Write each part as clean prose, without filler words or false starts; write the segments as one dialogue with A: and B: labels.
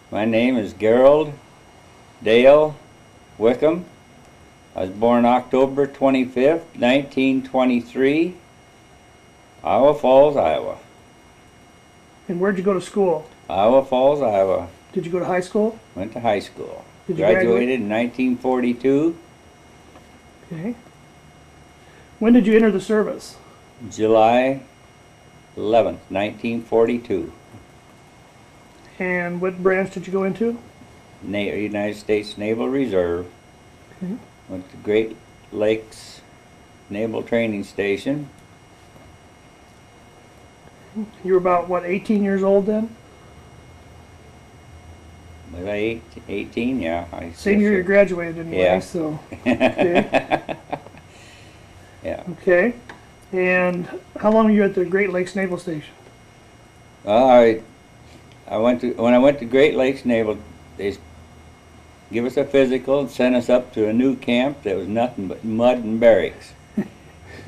A: My name is Gerald Dale Wickham. I was born October 25th, 1923, Iowa Falls, Iowa.
B: And where'd you go to school?
A: Iowa Falls, Iowa.
B: Did you go to high school?
A: Went to high school.
B: Did you
A: Graduated in 1942,
B: Okay. When did you enter the service?
A: July 11th, 1942.
B: And what branch did you go into?
A: United States Naval Reserve.
B: Okay.
A: Went to Great Lakes Naval Training Station.
B: You were about, what, 18 years old then?
A: Was I 18? Yeah.
B: Same year you graduated anyway,
A: Yeah.
B: so. Okay.
A: Yeah.
B: Okay. And how long were you at the Great Lakes Naval Station?
A: Well, when I went to Great Lakes Naval, they give us a physical and sent us up to a new camp that was nothing but mud and barracks.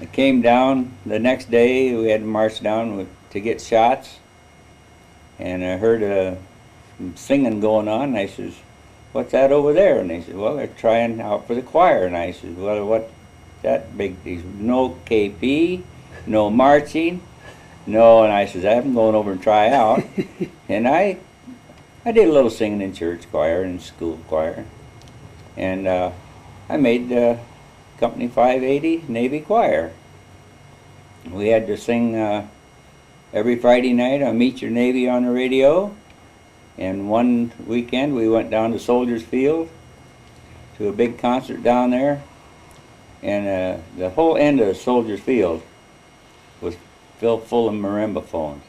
A: I came down the next day. We had to march down to get shots, and I heard some singing going on. And I says, "What's that over there?" And they said, "Well, they're trying out for the choir." And I said, "Well, what that big? These no KP, no marching, no." And I says, "I'm going over and try out." And I did a little singing in church choir and school choir, and I made the Company 580 Navy Choir. We had to sing every Friday night on Meet Your Navy on the radio, and one weekend we went down to Soldiers Field to a big concert down there, and the whole end of Soldiers Field was filled full of marimba phones.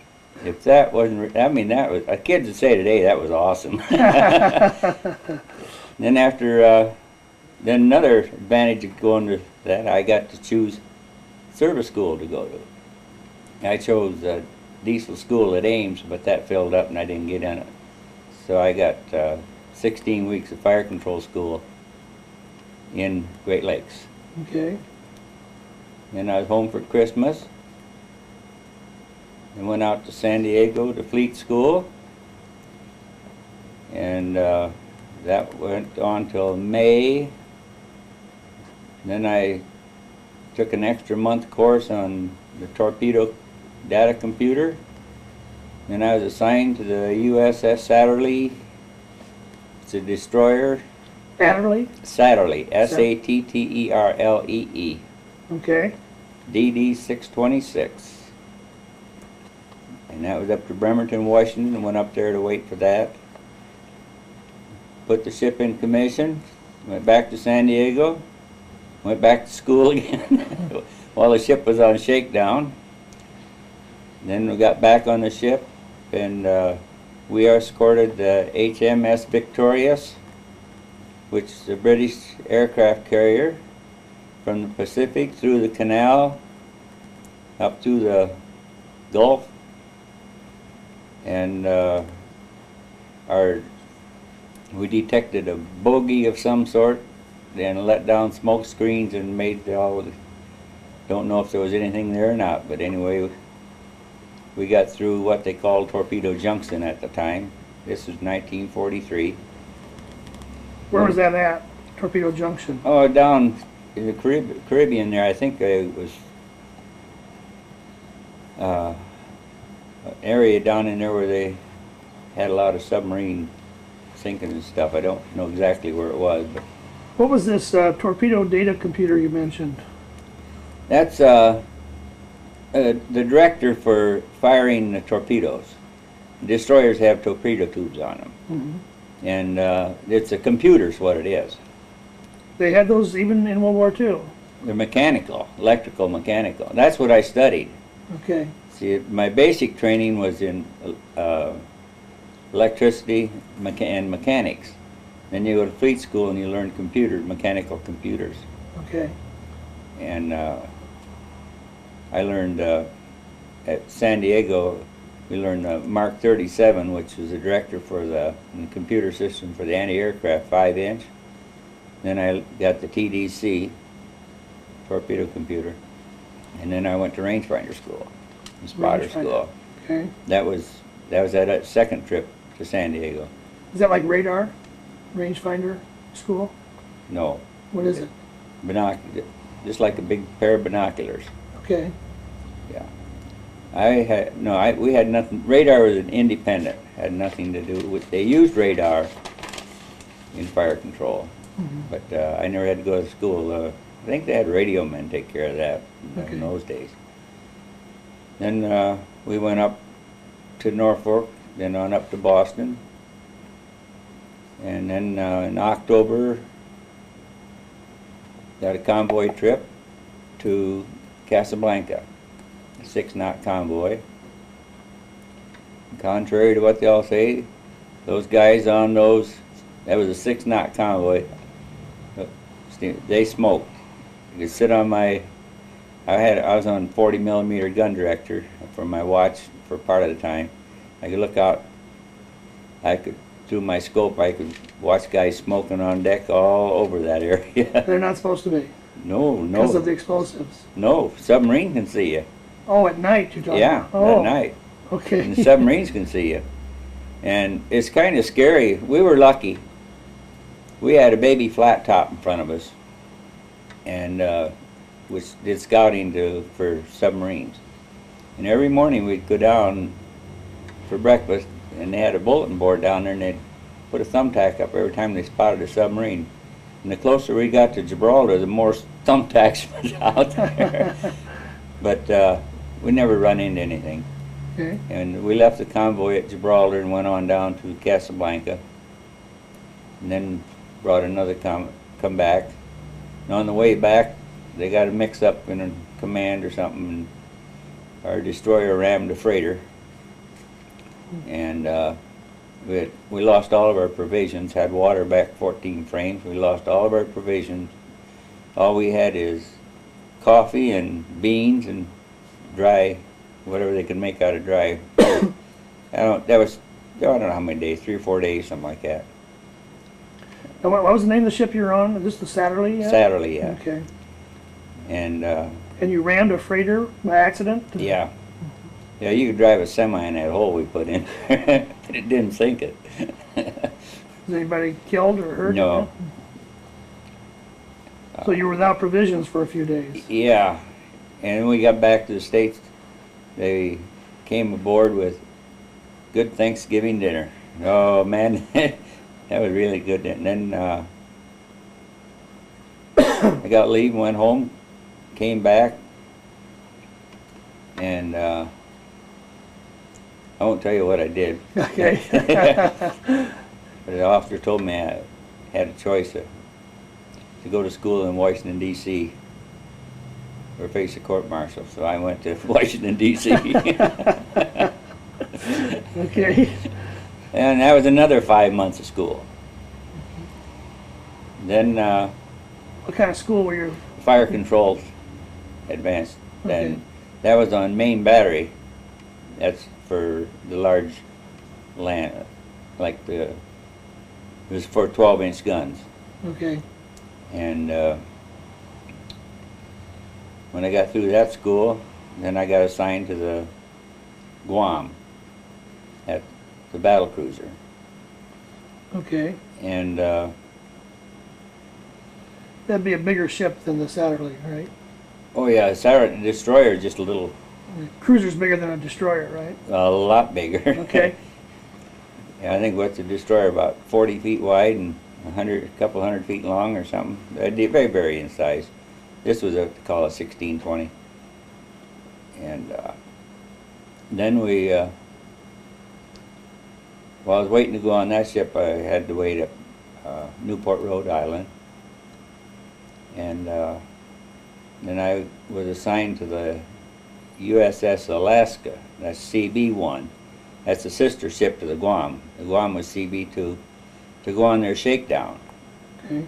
A: If that wasn't, I mean, that was, kids would say today that was awesome. Then after, then another advantage of going to that, I got to choose service school to go to. I chose diesel school at Ames, but that filled up and I didn't get in it. So I got 16 weeks of fire control school in Great Lakes.
B: Okay.
A: Then I was home for Christmas and went out to San Diego to fleet school, and that went on till May. Then I took an extra month course on the torpedo data computer. Then I was assigned to the USS Satterlee. It's a destroyer.
B: Satterlee?
A: Satterlee, Satterlee.
B: Okay.
A: DD 626. And that was up to Bremerton, Washington, and went up there to wait for that. Put the ship in commission, went back to San Diego, went back to school again while the ship was on shakedown. Then we got back on the ship, and we escorted the HMS Victorious, which is a British aircraft carrier, from the Pacific through the canal up to the Gulf. And we detected a bogey of some sort, and let down smoke screens and made don't know if there was anything there or not, but anyway, we got through what they called Torpedo Junction at the time. This was 1943.
B: Where was that at? Torpedo Junction?
A: Oh, down in the Caribbean there. I think it was an area down in there where they had a lot of submarine sinking and stuff. I don't know exactly where it was, but
B: What was this torpedo data computer you mentioned?
A: that's the director for firing the torpedoes. Destroyers have torpedo tubes on them, and it's a computer's what it is.
B: They had those even in World War II?
A: They're mechanical, electrical mechanical. That's what I studied.
B: Okay.
A: See, my basic training was in electricity and mechanics. Then you go to fleet school and you learn mechanical computers.
B: Okay.
A: And I learned at San Diego, we learned the Mark 37, which was the director for the computer system for the anti-aircraft 5-inch. Then I got the TDC, torpedo computer. And then I went to rangefinder school, spotter school.
B: Okay.
A: That was that second trip to San Diego.
B: Is that like radar, rangefinder school?
A: No,
B: What is it?
A: just like a big pair of binoculars.
B: Okay.
A: Yeah. We had nothing. Radar was an independent. Had nothing to do with. They used radar in fire control, but I never had to go to school. I think they had radio men take care of that
B: Okay.
A: in those days. Then we went up to Norfolk, then on up to Boston, and then in October got a convoy trip to Casablanca, a 6-knot convoy. Contrary to what they all say, those guys on those, that was a 6-knot convoy, they smoked. You could sit on my, I was on 40 millimeter gun director for my watch for part of the time. I could look out, through my scope, I could watch guys smoking on deck all over that area.
B: They're not supposed to be
A: No,
B: because of the
A: no,
B: explosives.
A: no, submarine can see you.
B: Oh, at night you're talking
A: Yeah,
B: about? Oh,
A: at night.
B: okay.
A: And the submarines can see you. And it's kind of scary. We were lucky. We had a baby flat top in front of us, and which did scouting for submarines. And every morning we'd go down for breakfast, and they had a bulletin board down there, and they'd put a thumbtack up every time they spotted a submarine. And the closer we got to Gibraltar, the more thumbtacks was out there. But we never run into anything.
B: Okay.
A: And we left the convoy at Gibraltar and went on down to Casablanca, and then brought another come back. And on the way back, they got a mix-up in a command or something, and our destroyer rammed a freighter, and we lost all of our provisions. Had water back 14 frames. We lost all of our provisions. All we had is coffee and beans and dry, whatever they could make out of dry. I don't know how many days, 3 or 4 days, something like that.
B: And what was the name of the ship you were on? Is this the Satterley? Yeah?
A: Satterley, yeah.
B: Okay.
A: And
B: And you rammed a freighter by accident?
A: yeah, yeah, you could drive a semi in that hole we put in, but it didn't sink it.
B: Was anybody killed or hurt?
A: No.
B: So you were without provisions for a few days?
A: Yeah, and when we got back to the States, they came aboard with good Thanksgiving dinner. Oh man, that was really good. And then I got leave, went home, came back, and I won't tell you what I did.
B: Okay.
A: But the officer told me I had a choice to go to school in Washington, D.C. or face a court-martial. So I went to Washington, D.C.
B: Okay.
A: And that was another 5 months of school. Then
B: What kind of school were you?
A: fire controls advanced.
B: Okay.
A: And that was on Main Battery. That's for the large land, like it was for 12-inch guns.
B: Okay.
A: And when I got through that school, then I got assigned to the Guam at the battle cruiser.
B: Okay.
A: And
B: That'd be a bigger ship than the Satterley, right?
A: oh yeah, the destroyer is just a little,
B: The cruiser's bigger than a destroyer, right?
A: a lot bigger.
B: Okay.
A: Yeah, I think what's a destroyer, about 40 feet wide and a couple hundred feet long or something. They vary in size. This was called a 1620. And then while I was waiting to go on that ship, I had to wait at Newport, Rhode Island. And then I was assigned to the USS Alaska. That's CB-1. That's the sister ship to the Guam. The Guam was CB-2, to go on their shakedown.
B: Okay.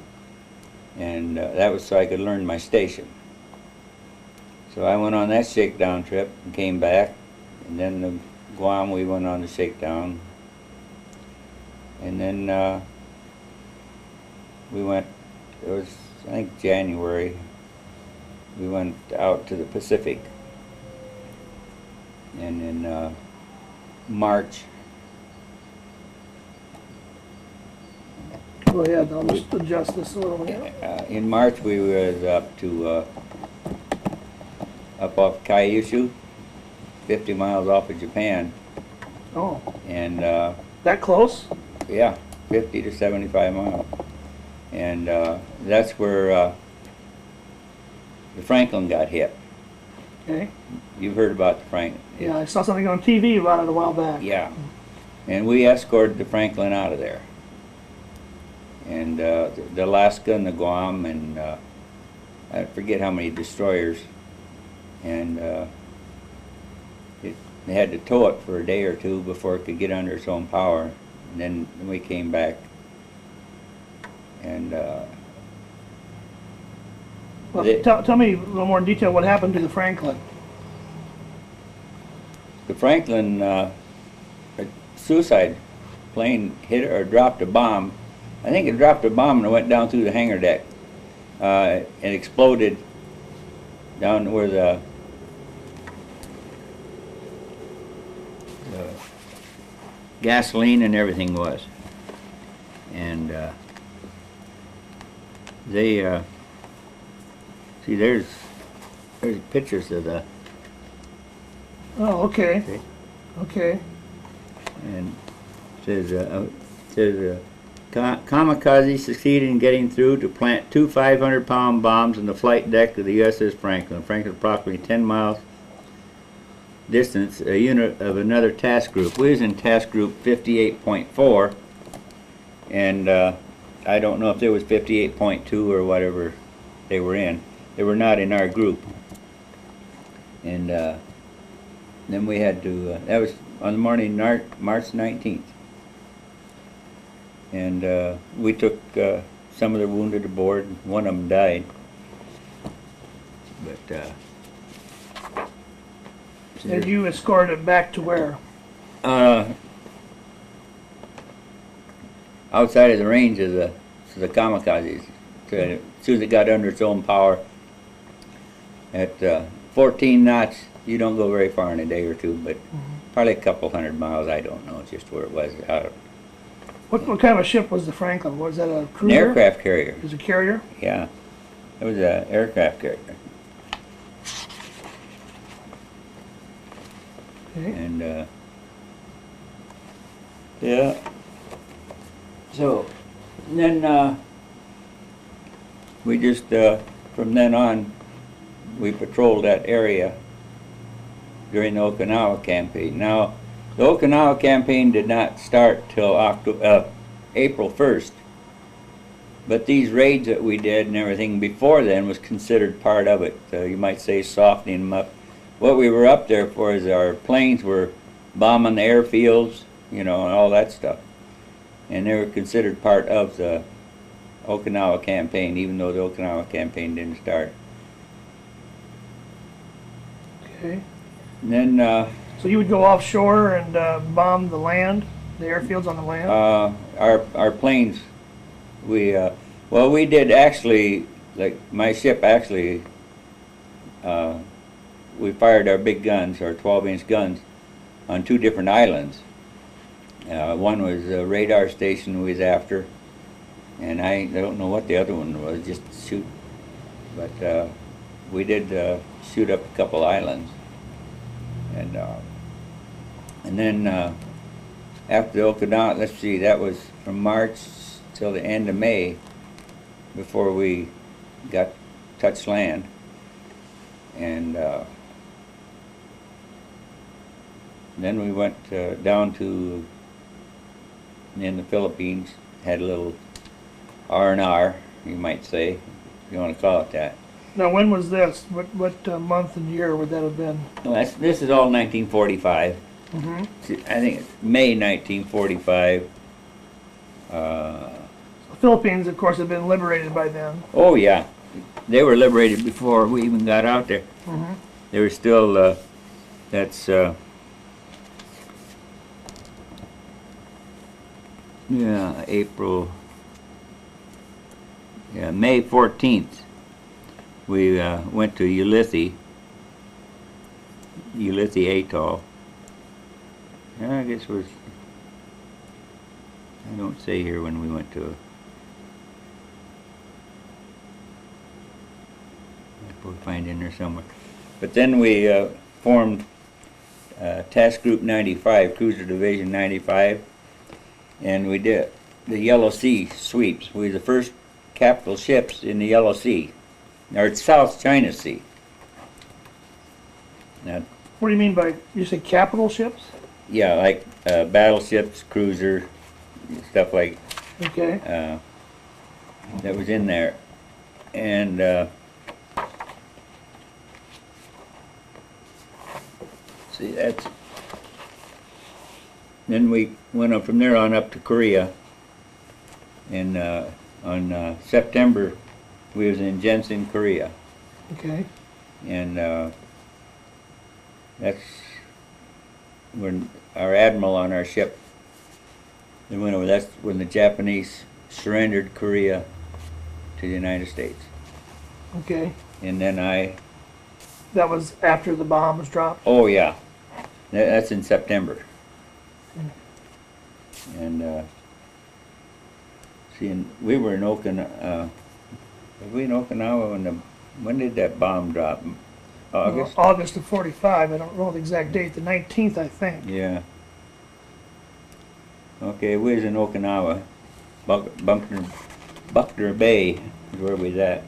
A: And that was so I could learn my station. So I went on that shakedown trip and came back, and then the Guam we went on the shakedown, and then we went, it was I think January, we went out to the Pacific, and in March
B: Go ahead, I'll just adjust this a little. Yeah.
A: In March, we was up to up off Kyushu, 50 miles off of Japan,
B: Oh,
A: and
B: that close?
A: yeah, 50 to 75 miles, and that's where the Franklin got hit.
B: Okay.
A: You've heard about the Franklin?
B: Yeah, I saw something on TV about it a while back.
A: Yeah, and we escorted the Franklin out of there, and the Alaska and the Guam, and I forget how many destroyers, and they had to tow it for a day or two before it could get under its own power, and then we came back, and
B: Well, tell me a little more in detail what happened to the Franklin.
A: the Franklin, a suicide plane hit or dropped a bomb. I think it dropped a bomb and it went down through the hangar deck. It exploded down where the gasoline and everything was. And they see, there's pictures of the.
B: Oh, okay.
A: Okay.
B: Okay.
A: And it says kamikaze succeeded in getting through to plant two 500-pound bombs in the flight deck of the USS Franklin. Franklin, approximately 10 miles distance, a unit of another task group. We was in task group 58.4, and I don't know if there was 58.2 or whatever they were in. They were not in our group. And then we had to, that was on the morning March 19th. And we took some of the wounded aboard. One of them died. But
B: And you escorted back to where?
A: outside of the range of the kamikazes. As soon as it got under its own power, at 14 knots, you don't go very far in a day or two, but probably a couple hundred miles. I don't know just where it was.
B: What kind of a ship was the Franklin? Was that a
A: An
B: cruiser?
A: aircraft carrier.
B: It was a carrier?
A: Yeah, it was an aircraft carrier.
B: Okay.
A: And yeah, so then we just from then on we patrolled that area during the Okinawa campaign. Now, the Okinawa campaign did not start till April 1st, but these raids that we did and everything before then was considered part of it. You might say softening them up. What we were up there for is our planes were bombing the airfields, you know, and all that stuff. And they were considered part of the Okinawa campaign, even though the Okinawa campaign didn't start.
B: Okay.
A: And then
B: So you would go offshore and bomb the land, the airfields on the land?
A: our planes, we did actually, like my ship actually, we fired our big guns, our 12-inch guns, on two different islands. One was a radar station we was after, and I don't know what the other one was, just shoot. But we did shoot up a couple islands. And then after the Okinawa, let's see, that was from March till the end of May before we got touched land. And then we went down to in the Philippines, had a little R&R, you might say, if you want to call it that.
B: Now, when was this? What month and year would that have been?
A: No, this is all 1945.
B: Mm-hmm.
A: I think it's May 1945.
B: The Philippines, of course, had been liberated by then.
A: Oh yeah, they were liberated before we even got out there.
B: Mm-hmm.
A: They were still, that's, yeah, April, yeah, May 14th. We went to Ulithi Atoll. I guess it was, I don't say here when we went to, we'll find in there somewhere. But then we formed Task Group 95, Cruiser Division 95, and we did the Yellow Sea sweeps. We were the first capital ships in the Yellow Sea, or South China Sea. Now,
B: What do you mean by, you say capital ships?
A: yeah, like battleships, cruiser, stuff like
B: Okay.
A: that was in there. And see, that's, then we went up from there on up to Korea. And on September, we was in Jensen, Korea.
B: Okay.
A: And that's when our admiral on our ship, they went over. That's when the Japanese surrendered Korea to the United States.
B: Okay.
A: And then
B: That was after the bomb was dropped?
A: oh yeah, that's in September. And see, and we were in Okinawa. Were we in Okinawa when did that bomb drop? August?
B: Well, August of 45. I don't know the exact date. The 19th, I think.
A: Yeah. Okay, we was in Okinawa. Buckner Bay is where we was at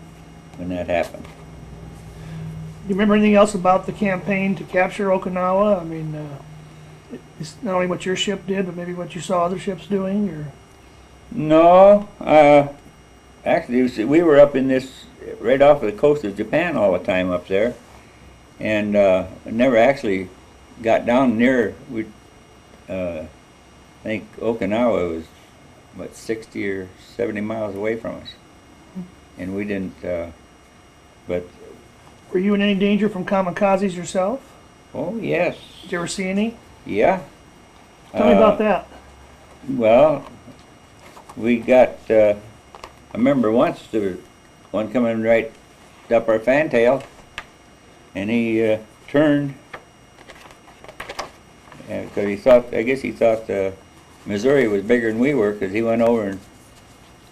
A: when that happened.
B: Do you remember anything else about the campaign to capture Okinawa? I mean, it's not only what your ship did, but maybe what you saw other ships doing, or?
A: No, actually, we were up in this, right off of the coast of Japan all the time up there, and never actually got down near. I think Okinawa was, what, 60 or 70 miles away from us, and we didn't. But
B: Were you in any danger from kamikazes yourself?
A: oh yes,
B: Did you ever see any?
A: yeah.
B: Tell me about that.
A: Well, we got, I remember once there was one coming right up our fantail, and he turned, because he thought, I guess he thought Missouri was bigger than we were, because he went over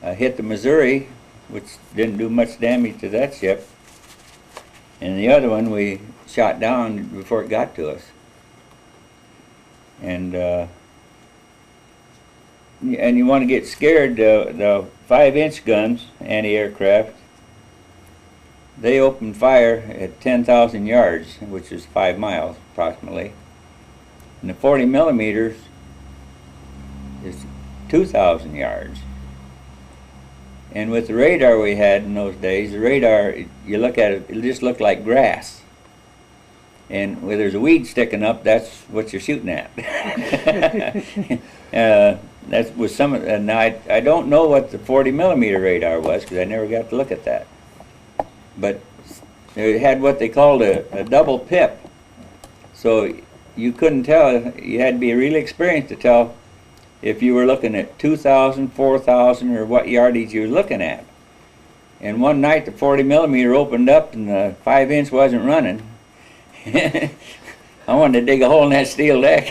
A: and hit the Missouri, which didn't do much damage to that ship, and the other one we shot down before it got to us. And you want to get scared, the 5-inch guns, anti-aircraft, they opened fire at 10,000 yards, which is 5 miles approximately. And the 40 millimeters is 2,000 yards. And with the radar we had in those days, the radar, you look at it, it just looked like grass. And where there's a weed sticking up, that's what you're shooting at. That was some, and I don't know what the 40 millimeter radar was, because I never got to look at that. But they had what they called a double pip. So you couldn't tell, you had to be really experienced to tell if you were looking at 2,000, 4,000, or what yardage you were looking at. And one night the 40 millimeter opened up and the 5-inch wasn't running. I wanted to dig a hole in that steel deck.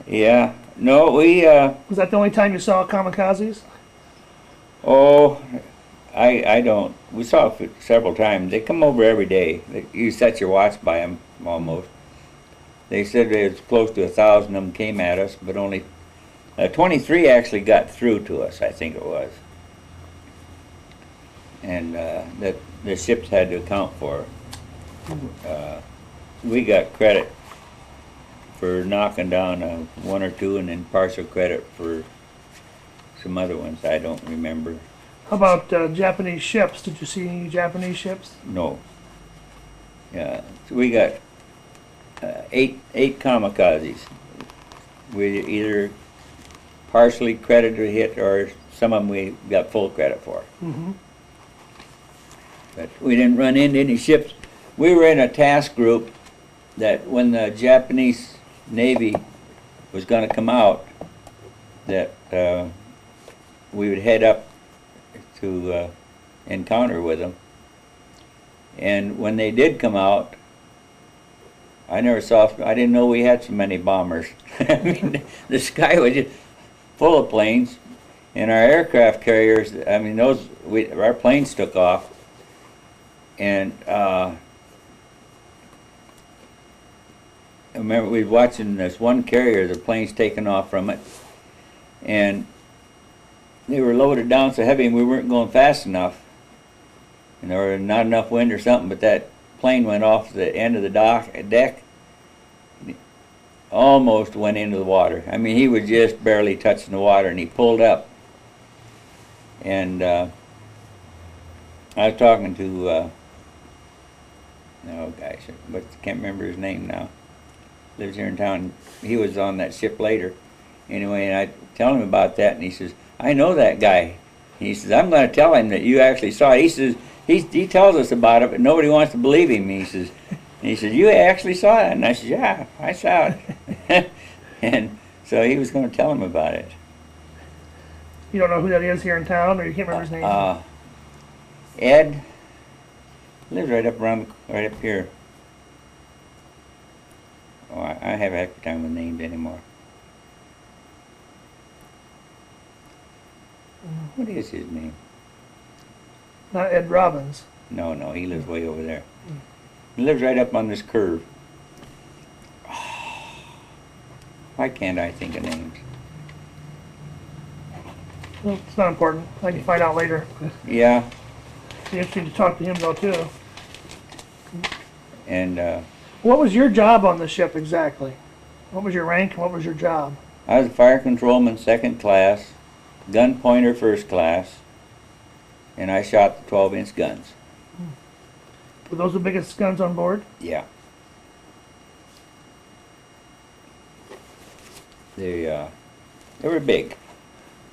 A: Yeah, no, we,
B: Was that the only time you saw kamikazes?
A: oh, I don't, we saw it several times. They come over every day. You set your watch by them, almost. They said there's close to 1,000 of them came at us, but only 23 actually got through to us, I think it was. And that the ships had to account for. We got credit for knocking down one or two, and then partial credit for some other ones I don't remember.
B: How about Japanese ships? Did you see any Japanese ships?
A: No. Yeah, so we got eight kamikazes. We either partially credit or hit, or some of them we got full credit for.
B: Mm-hmm.
A: But we didn't run into any ships. We were in a task group that when the Japanese Navy was going to come out, that we would head up to encounter with them. And when they did come out, I didn't know we had so many bombers. I mean, the sky was just full of planes, And our aircraft carriers, I mean, our planes took off, and I remember we were watching this one carrier, the plane's taking off from it, and they were loaded down so heavy and we weren't going fast enough, and there was not enough wind or something, but that plane went off the end of the deck, almost went into the water. I mean, he was just barely touching the water, and he pulled up. And I was talking to, oh gosh, but I can't remember his name now. Lives here in town. He was on that ship later. Anyway, and I tell him about that, and he says, I know that guy. He says, I'm going to tell him that you actually saw it. He says, he tells us about it, but nobody wants to believe him. He says, you actually saw it? And I said, yeah, I saw it. And so he was going to tell him about it.
B: You don't know who that is here in town, or you can't remember his name?
A: Ed lives right up here. Oh, I have a heck of a time with names anymore. What is his name?
B: Not Ed Robbins.
A: No, he lives way over there. He lives right up on this curve. Why can't I think of names?
B: Well, it's not important. I can find out later.
A: Yeah.
B: It'd be interesting to talk to him though too.
A: And
B: what was your job on the ship exactly? What was your rank and what was your job?
A: I was a fire controlman 2nd class, gun pointer 1st class, and I shot the 12-inch guns.
B: Were those the biggest guns on board?
A: Yeah. They were big.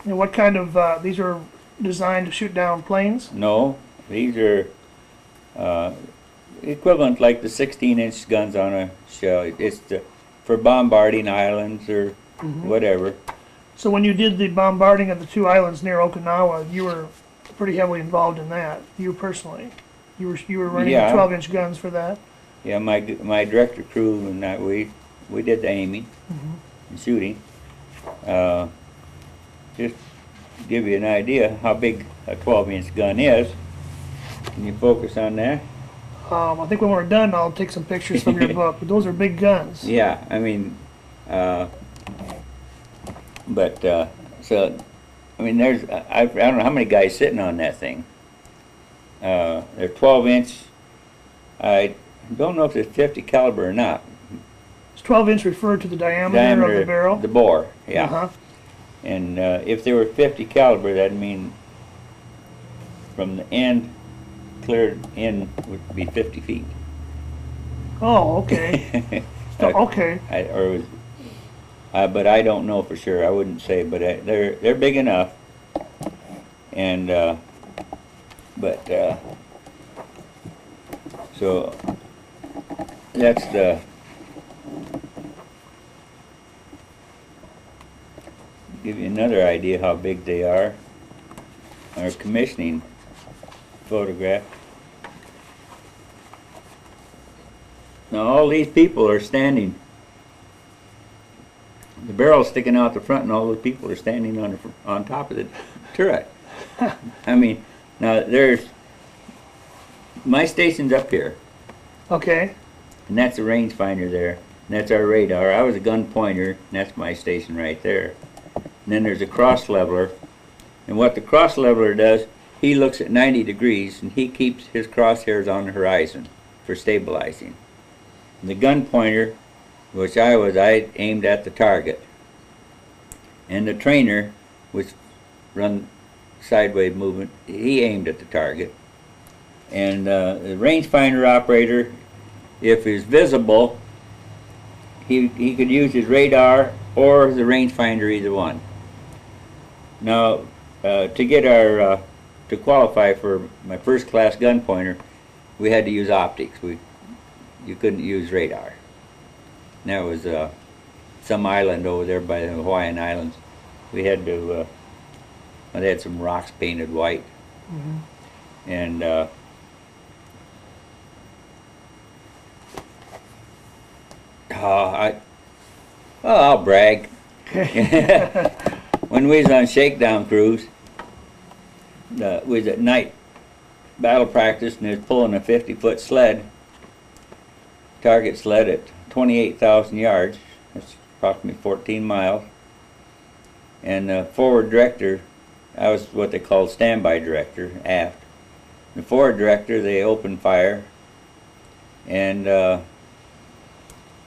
B: And what kind of, these are designed to shoot down planes?
A: No, these are equivalent like the 16-inch guns on a shell. It's for bombarding islands or whatever.
B: So when you did the bombarding of the 2 islands near Okinawa, you were pretty heavily involved in that, you personally. You were running the 12-inch guns for that?
A: Yeah, my director crew and that, we did the aiming and shooting. Just to give you an idea how big a 12-inch gun is. Can you focus on that?
B: I think when we're done, I'll take some pictures from your book, but those are big guns.
A: Yeah, I mean, so, I mean, I don't know how many guys sitting on that thing. They're 12-inch. I don't know if it's 50 caliber or not.
B: Is 12-inch referred to the diameter of the barrel?
A: The bore, yeah. And if they were 50 caliber, that'd mean from the end cleared in would be 50 feet.
B: Oh, okay. Okay.
A: But I don't know for sure. I wouldn't say, but they're big enough. And so that's the. Give you another idea how big they are. Our commissioning photograph. Now all these people are standing. The barrel's sticking out the front, and all the people are standing on top of the turret. I mean, now my station's up here.
B: Okay.
A: And that's the rangefinder there. And that's our radar. I was a gun pointer, and that's my station right there. And then there's a cross leveler. And what the cross leveler does, he looks at 90 degrees and he keeps his crosshairs on the horizon for stabilizing. And the gun pointer, which I aimed at the target. And the trainer, which run sideways movement, he aimed at the target. And the rangefinder operator, if he's visible, he could use his radar or the rangefinder, either one. Now, to get to qualify for my 1st class gun pointer, we had to use optics. You couldn't use radar. And that was some island over there by the Hawaiian Islands. We had to, they had some rocks painted white. And I'll brag. when we was on shakedown cruise, we was at night battle practice, and they was pulling a 50-foot sled, target sled at 28,000 yards. That's approximately 14 miles. And the forward director, I was what they called standby director, aft. The forward director, they opened fire, and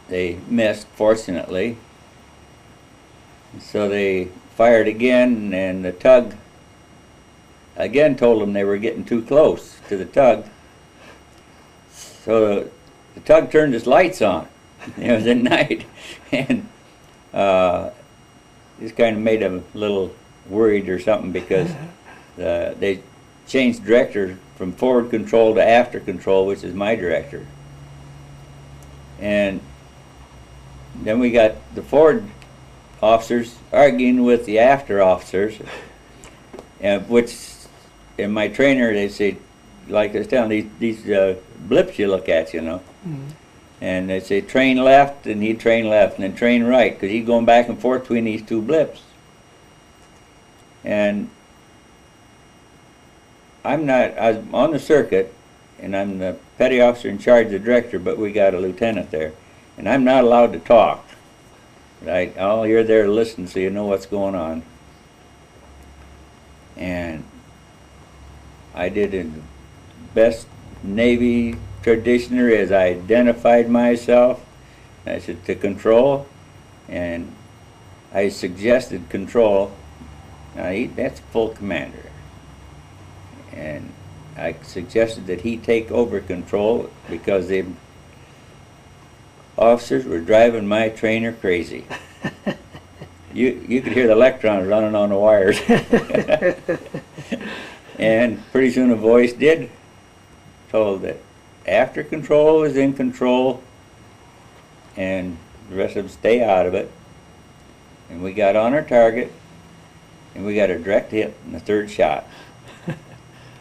A: they missed, fortunately. So they fired again, and the tug again told them they were getting too close to the tug. So the tug turned its lights on. It was at night, and this kind of made them a little worried or something, because they changed director from forward control to after control, which is my director. And then we got the forward officers arguing with the after officers, and which in my trainer they say, like I was telling these blips you look at, you know. Mm-hmm. And they say train left, and he'd train left, and then train right, because he's going back and forth between these two blips. And I was on the circuit, and I'm the petty officer in charge of the director, but we got a lieutenant there, and I'm not allowed to talk. Right? You're there to listen, so you know what's going on. And I did the best Navy tradition there is. I identified myself. I said to control, and I suggested control. Now that's full commander, and I suggested that he take over control because the officers were driving my trainer crazy. You could hear the electrons running on the wires. And pretty soon a voice told that after control is in control, and the rest of them stay out of it. And we got on our target, and we got a direct hit in the third shot.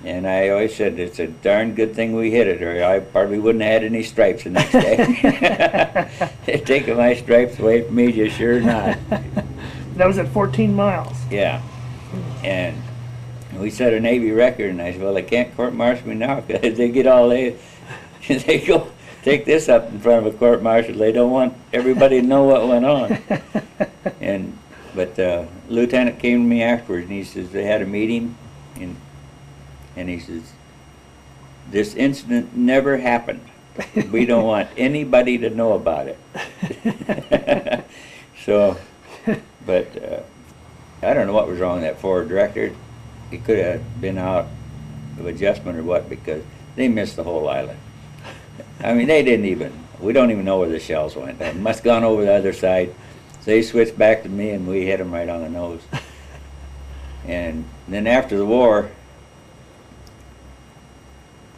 A: And I always said it's a darn good thing we hit it, or I probably wouldn't have had any stripes the next day. They're taking my stripes away from me, just sure not.
B: That was at 14 miles.
A: Yeah. And we set a Navy record, and I said, well, they can't court-martial me now, because they get all they go take this up in front of a court-martial. They don't want everybody to know what went on. But Lieutenant came to me afterwards, and he says they had a meeting, and he says, this incident never happened. We don't want anybody to know about it. So, but I don't know what was wrong with that forward director. He could have been out of adjustment or what, because they missed the whole island. I mean, we don't even know where the shells went. They must have gone over the other side. So they switched back to me, and we hit them right on the nose. And then after the war,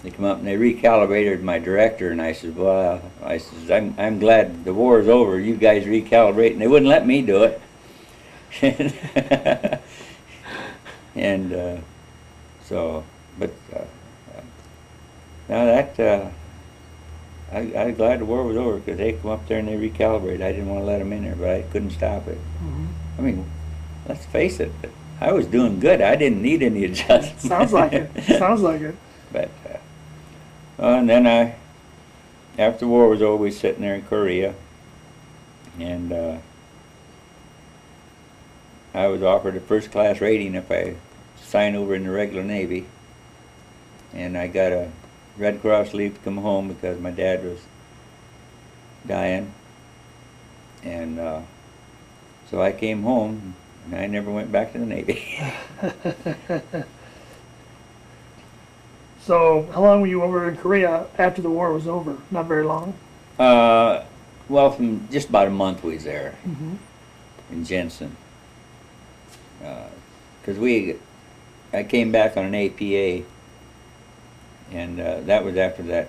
A: they come up and they recalibrated my director, and I said, well, I'm glad the war is over. You guys recalibrate, and they wouldn't let me do it. And but now that I'm glad the war was over, because they come up there and they recalibrated. I didn't want to let them in there, but I couldn't stop it. Mm-hmm. I mean, let's face it, I was doing good. I didn't need any adjustment.
B: Sounds like it. Sounds like it.
A: But and then after the war was over, we was sitting there in Korea, and I was offered a first-class rating if I signed over in the regular Navy, and I got a Red Cross leave to come home because my dad was dying, and so I came home, and I never went back to the Navy.
B: So, how long were you over in Korea after the war was over? Not very long?
A: Well, from just about a month we was there, mm-hmm. in Jensen. Because I came back on an APA, and that was after that.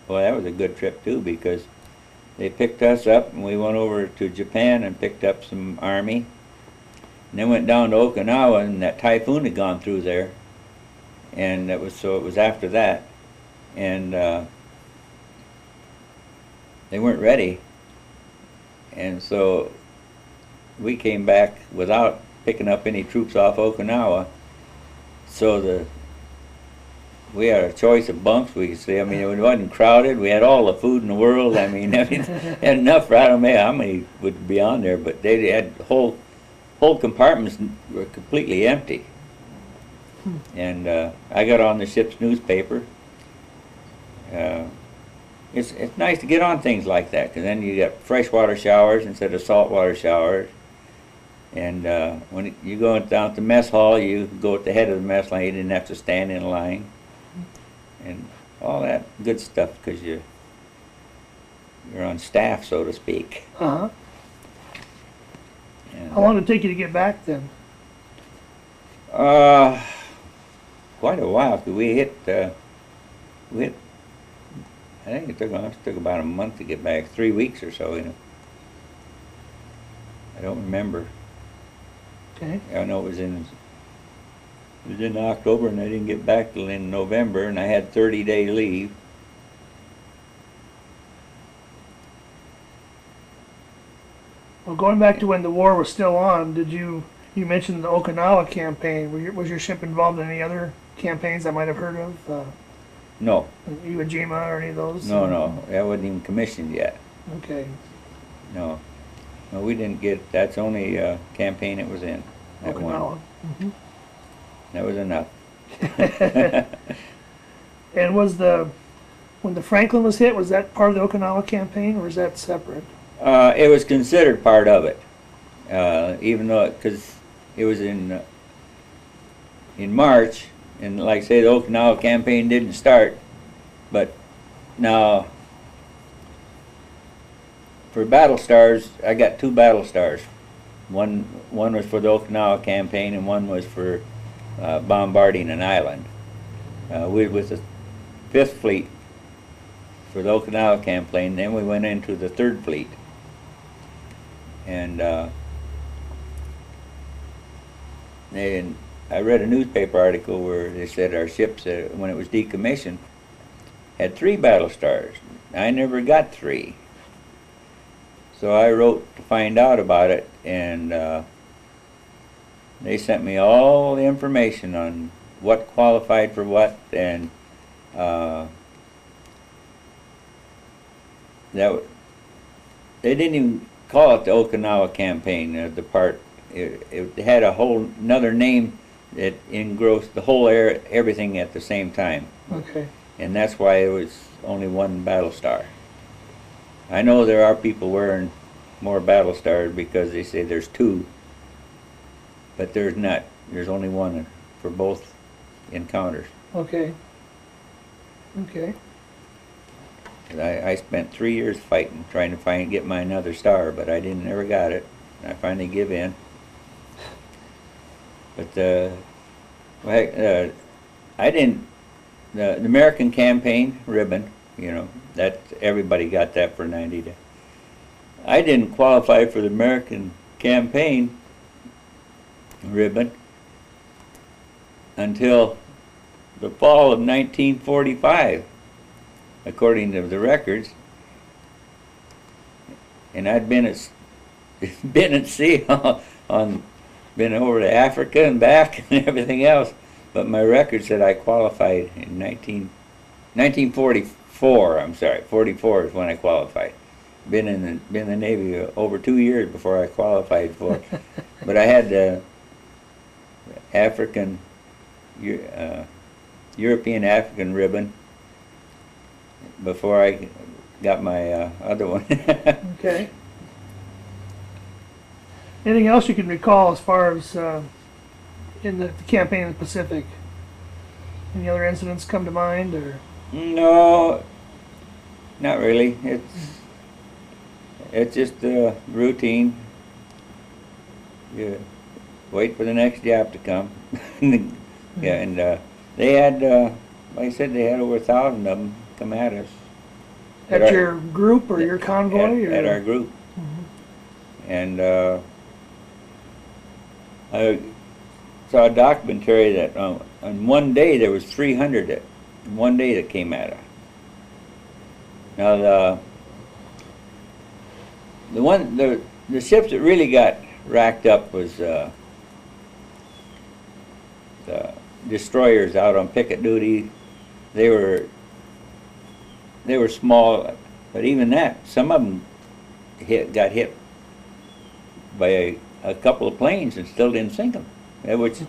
A: Well, that was a good trip too, because they picked us up, and we went over to Japan and picked up some Army, and then went down to Okinawa, and that typhoon had gone through there, and it was after that, and they weren't ready, and so we came back without picking up any troops off Okinawa, so we had a choice of bunks, we could say. I mean, it wasn't crowded. We had all the food in the world. I mean, had enough. I don't know how many would be on there, but they had whole compartments were completely empty. And I got on the ship's newspaper. It's nice to get on things like that, because then you get freshwater showers instead of saltwater showers. And when you go down to the mess hall, you go at the head of the mess line. You didn't have to stand in line, and all that good stuff, because you're on staff, so to speak.
B: Uh-huh.
A: And,
B: How long did it take you to get back then?
A: quite a while. 'Cause we hit. I think it took about a month to get back, 3 weeks or so. I don't remember.
B: Okay.
A: I know it was in October, and I didn't get back till in November, and I had 30-day leave.
B: Well, going back to when the war was still on, you mentioned the Okinawa campaign. Was your ship involved in any other campaigns I might have heard of?
A: No,
B: Iwo Jima or any of those?
A: no, that wasn't even commissioned yet.
B: Okay.
A: No, we didn't get. That's the only campaign it was in. That one.
B: Okinawa. Mm-hmm.
A: That was enough.
B: And when the Franklin was hit, was that part of the Okinawa campaign, or was that separate?
A: It was considered part of it, even though because it was in March, and like I say, the Okinawa campaign didn't start. But now, for battle stars, I got 2 battle stars. One was for the Okinawa campaign, and one was for bombarding an island. We were with the 5th Fleet for the Okinawa campaign. Then we went into the 3rd Fleet. And I read a newspaper article where they said our ships, when it was decommissioned, had 3 battle stars. I never got 3. So I wrote to find out about it, and they sent me all the information on what qualified for what, and that they didn't even call it the Okinawa campaign. The part it had a whole another name that engrossed the whole everything at the same time.
B: Okay.
A: And that's why it was only 1 battle star. I know there are people wearing more battle stars because they say there's 2, but there's not. There's only 1 for both encounters.
B: Okay. Okay.
A: I spent 3 years fighting, trying to get my another star, but I never got it. I finally give in. But I didn't. The American campaign ribbon, that everybody got that for 90 days. I didn't qualify for the American campaign ribbon until the fall of 1945, according to the records. And I'd been at sea been over to Africa and back and everything else, but my record said I qualified in 1944. I'm sorry, 44 is when I qualified. Been in the Navy over 2 years before I qualified for it. But I had the European African ribbon before I got my other one.
B: Okay. Anything else you can recall as far as in the campaign in the Pacific? Any other incidents come to mind, or?
A: No, not really. It's just routine. You wait for the next job to come. Yeah, and they had, like I said, they had over 1,000 of them come at us.
B: At your group or your convoy?
A: At our group. Mm-hmm. And I saw a documentary that on one day there was 300 in one day that came at us. Now the ships that really got racked up was the destroyers out on picket duty. They were small, but even that, some of them got hit by a couple of planes and still didn't sink them, which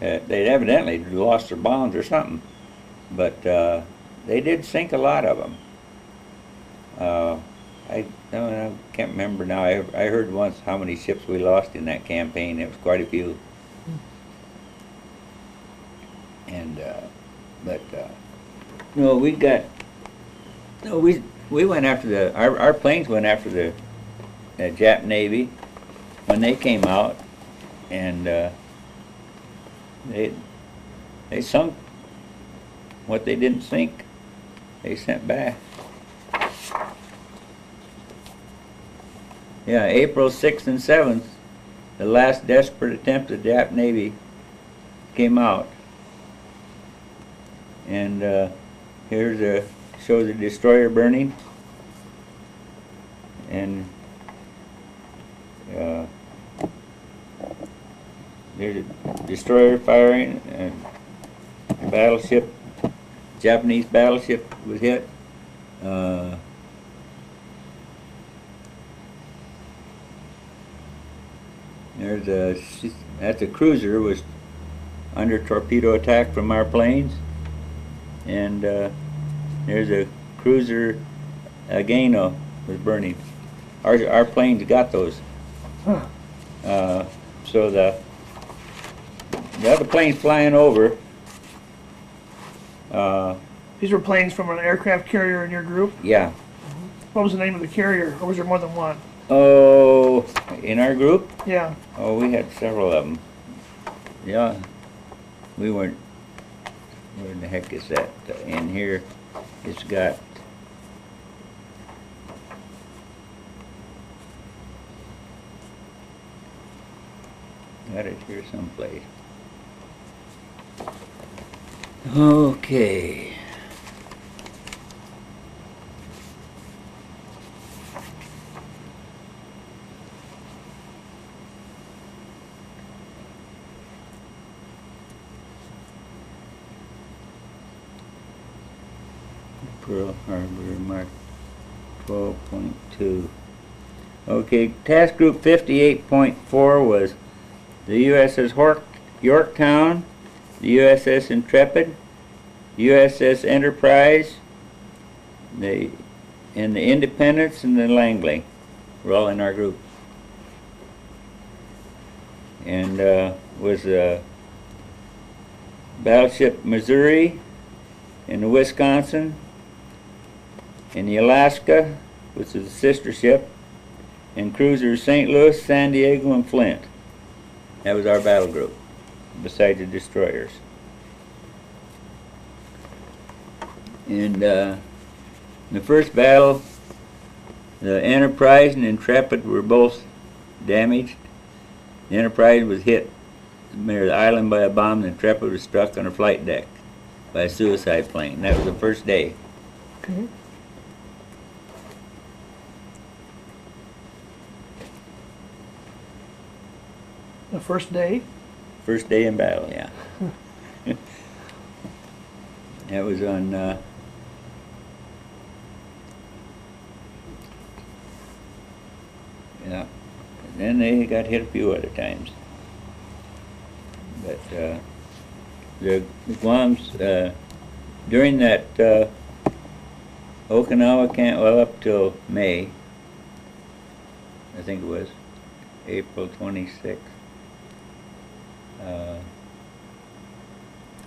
A: they'd evidently lost their bombs or something. But they did sink a lot of them. I can't remember now. I heard once how many ships we lost in that campaign. It was quite a few. And no, we went after our planes went after the Jap Navy when they came out, and they sunk what they didn't sink. They sent back. Yeah, April 6th and 7th, the last desperate attempt of the Jap Navy came out. And here's shows a destroyer burning. And there's a destroyer firing, and a battleship, Japanese battleship was hit. That's a cruiser was under torpedo attack from our planes, and there's a cruiser Agano was burning. Our planes got those.
B: Huh.
A: So the other planes flying over.
B: These were planes from an aircraft carrier in your group?
A: Yeah.
B: What was the name of the carrier, or was there more than one?
A: Oh, in our group?
B: Yeah.
A: Oh, we had several of them. Yeah. We weren't. Where in the heck is that? In here, it's got. Got it here someplace. Okay. Pearl Harbor, Mark 12.2. Okay, task group 58.4 was the USS Yorktown, the USS Intrepid, USS Enterprise, and the Independence and the Langley were all in our group. And was battleship Missouri, and the Wisconsin, and the Alaska, which is a sister ship, and cruisers St. Louis, San Diego, and Flint. That was our battle group, besides the destroyers. And the first battle, the Enterprise and Intrepid were both damaged. The Enterprise was hit near the island by a bomb. The Intrepid was struck on her flight deck by a suicide plane. That was the first day.
B: Okay. The first day?
A: First day in battle, yeah. That was on yeah. And then they got hit a few other times. But the Guams, during that Okinawa camp, well, up till May, I think it was, April 26th.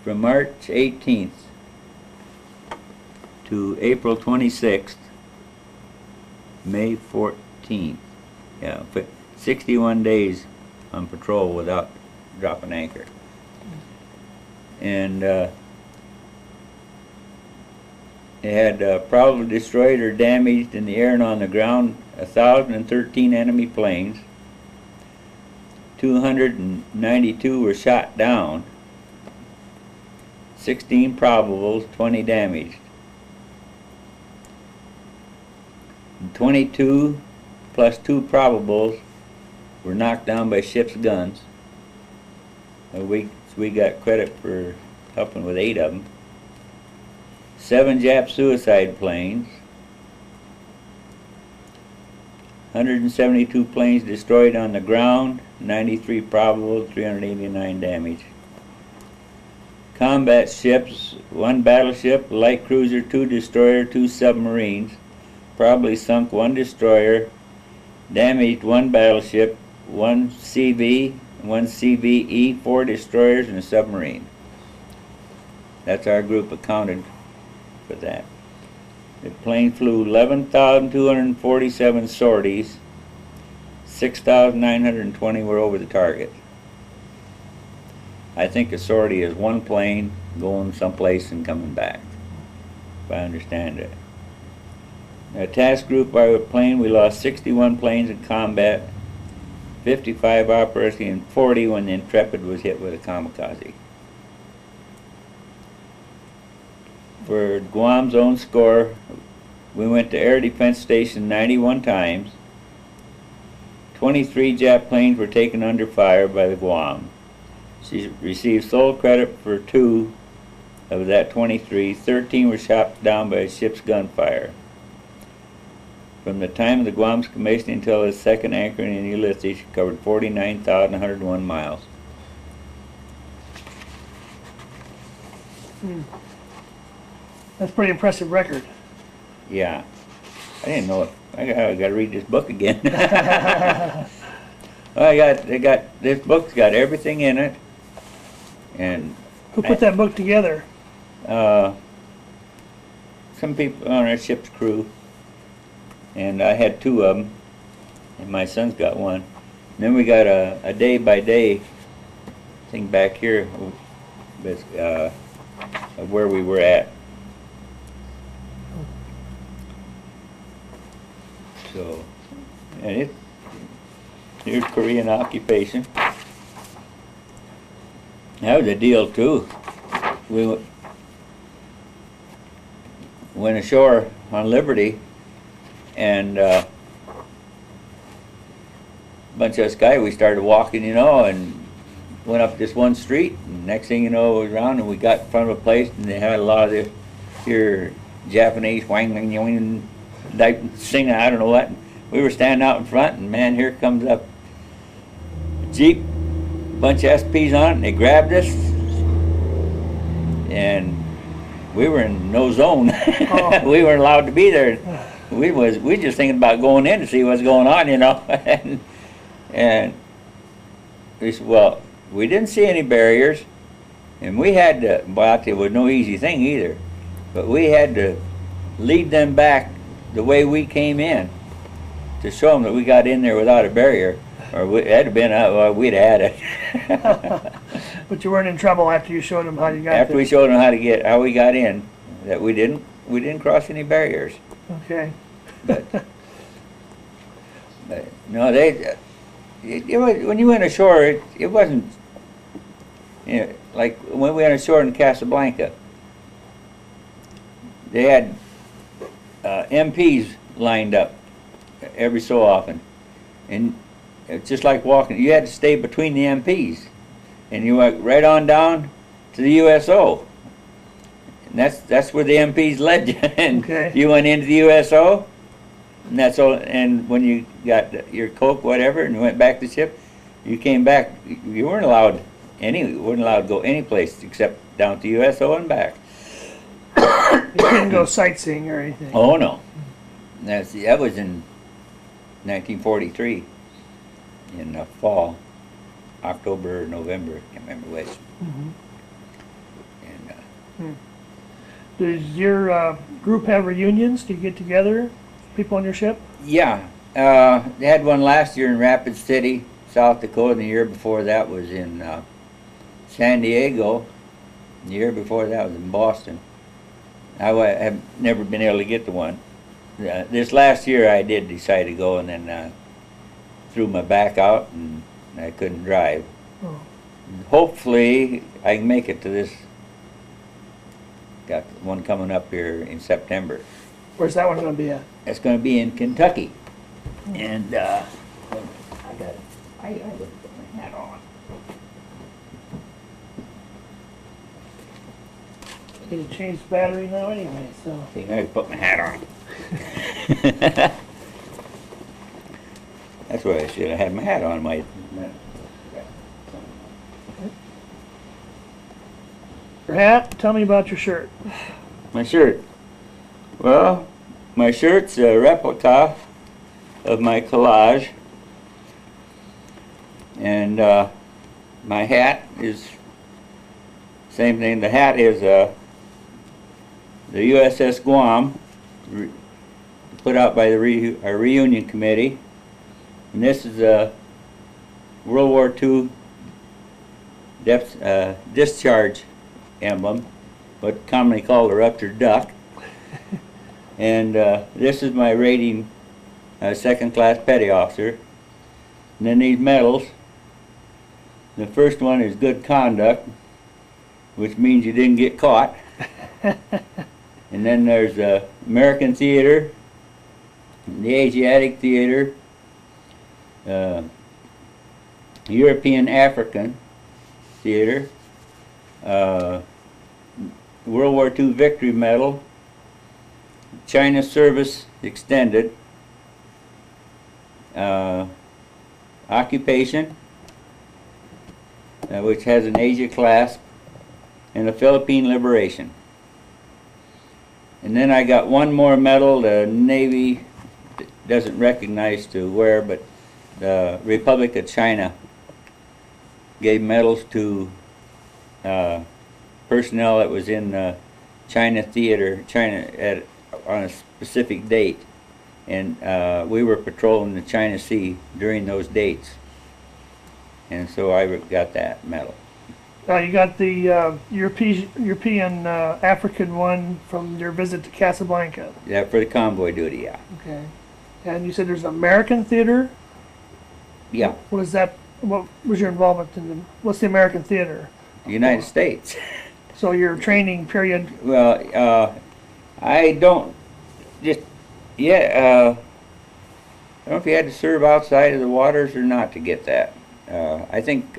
A: From March 18th to April 26th, May 14th, yeah, 61 days on patrol without dropping anchor. And they had probably destroyed or damaged in the air and on the ground 1,013 enemy planes. 292 were shot down, 16 probables, 20 damaged. And 22 plus 2 probables were knocked down by ship's guns. We got credit for helping with 8 of them. 7 Jap suicide planes. 172 planes destroyed on the ground, 93 probable, 389 damage. Combat ships, 1 battleship, light cruiser, 2 destroyer, 2 submarines. Probably sunk 1 destroyer, damaged 1 battleship, 1 CV, 1 CVE, 4 destroyers, and a submarine. That's our group accounted for that. The plane flew 11,247 sorties. 6,920 were over the target. I think a sortie is 1 plane going someplace and coming back, if I understand it. A task group by a plane, we lost 61 planes in combat, 55 operating, and 40 when the Intrepid was hit with a kamikaze. For Guam's own score, we went to air defense station 91 times. 23 Jap planes were taken under fire by the Guam. She received sole credit for 2 of that 23. 13 were shot down by a ship's gunfire. From the time of the Guam's commissioning until its second anchoring in Ulysses, she covered 49,101 miles.
B: That's a pretty impressive record.
A: Yeah. I didn't know it. I got to read this book again. This book's got everything in it. And
B: who put that book together?
A: Some people on our ship's crew. And I had 2 of them, and my son's got 1. And then we got a day-by-day thing back here of where we were at. So, and here's Korean occupation. That was a deal too. We went ashore on Liberty, and a bunch of us guys, we started walking, and went up this one street, and next thing you know, we was around, and we got in front of a place, and they had a lot of this here Japanese singing, I don't know what. We were standing out in front, and man, here comes up a Jeep, bunch of SPs on it, and they grabbed us, and we were in no zone. Oh. We weren't allowed to be there. We just thinking about going in to see what's going on, and we said, well, we didn't see any barriers, and we had to, well, it was no easy thing either, but we had to lead them back the way we came in to show them that we got in there without a barrier, or it had to been, we'd had it.
B: But you weren't in trouble after you showed them how you got
A: After
B: there.
A: we showed them how we got in, that we didn't cross any barriers.
B: Okay.
A: But no, when you went ashore, it wasn't, like when we went ashore in Casablanca, they had MPs lined up every so often, and it's just like walking. You had to stay between the MPs, and you went right on down to the USO, and that's where the MPs led you. And
B: okay.
A: You went into the USO, and that's all. And when you got your Coke, whatever, and you went back to the ship, you came back. You weren't allowed to go any place except down to USO and back.
B: You couldn't go sightseeing or anything.
A: Oh no, that was in 1943 in the fall, October or November, I can't remember which.
B: Mm-hmm.
A: And
B: Does your group have reunions? Do you get together, people on your ship?
A: yeah, they had one last year in Rapid City, South Dakota, and the year before that was in San Diego. And the year before that was in Boston. I have never been able to get to one. This last year I did decide to go, and then threw my back out and I couldn't drive.
B: Oh.
A: Hopefully I can make it to this. Got one coming up here in September.
B: Where's that one going to be at?
A: It's going to be in Kentucky. And I got I gotta put my hat on.
B: Need to change the battery now anyway, so.
A: I think I gotta put my hat on. That's why I should have had my hat on.
B: Your hat, tell me about your shirt.
A: My shirt. Well, my shirt's a replica of my collage. And my hat is same thing. The hat is the USS Guam, put out by the our reunion committee. And this is a World War II discharge emblem, but commonly called a ruptured duck. And this is my rating, second class petty officer. And then these medals. The first one is good conduct, which means you didn't get caught. And then there's the American Theater, the Asiatic Theater, European African Theater, World War II Victory Medal, China Service Extended, Occupation, which has an Asia clasp, and the Philippine Liberation. And then I got one more medal the Navy doesn't recognize to wear, but the Republic of China gave medals to personnel that was in China Theater, on a specific date. And we were patrolling the China Sea during those dates. And so I got that medal.
B: You got the European African one from your visit to Casablanca.
A: Yeah, for the convoy duty, yeah.
B: Okay. And you said there's American Theater?
A: Yeah.
B: What is that? What was your involvement in the, what's the American Theater?
A: The United States.
B: So your training period?
A: Well, I don't just, I don't know if you had to serve outside of the waters or not to get that. I think,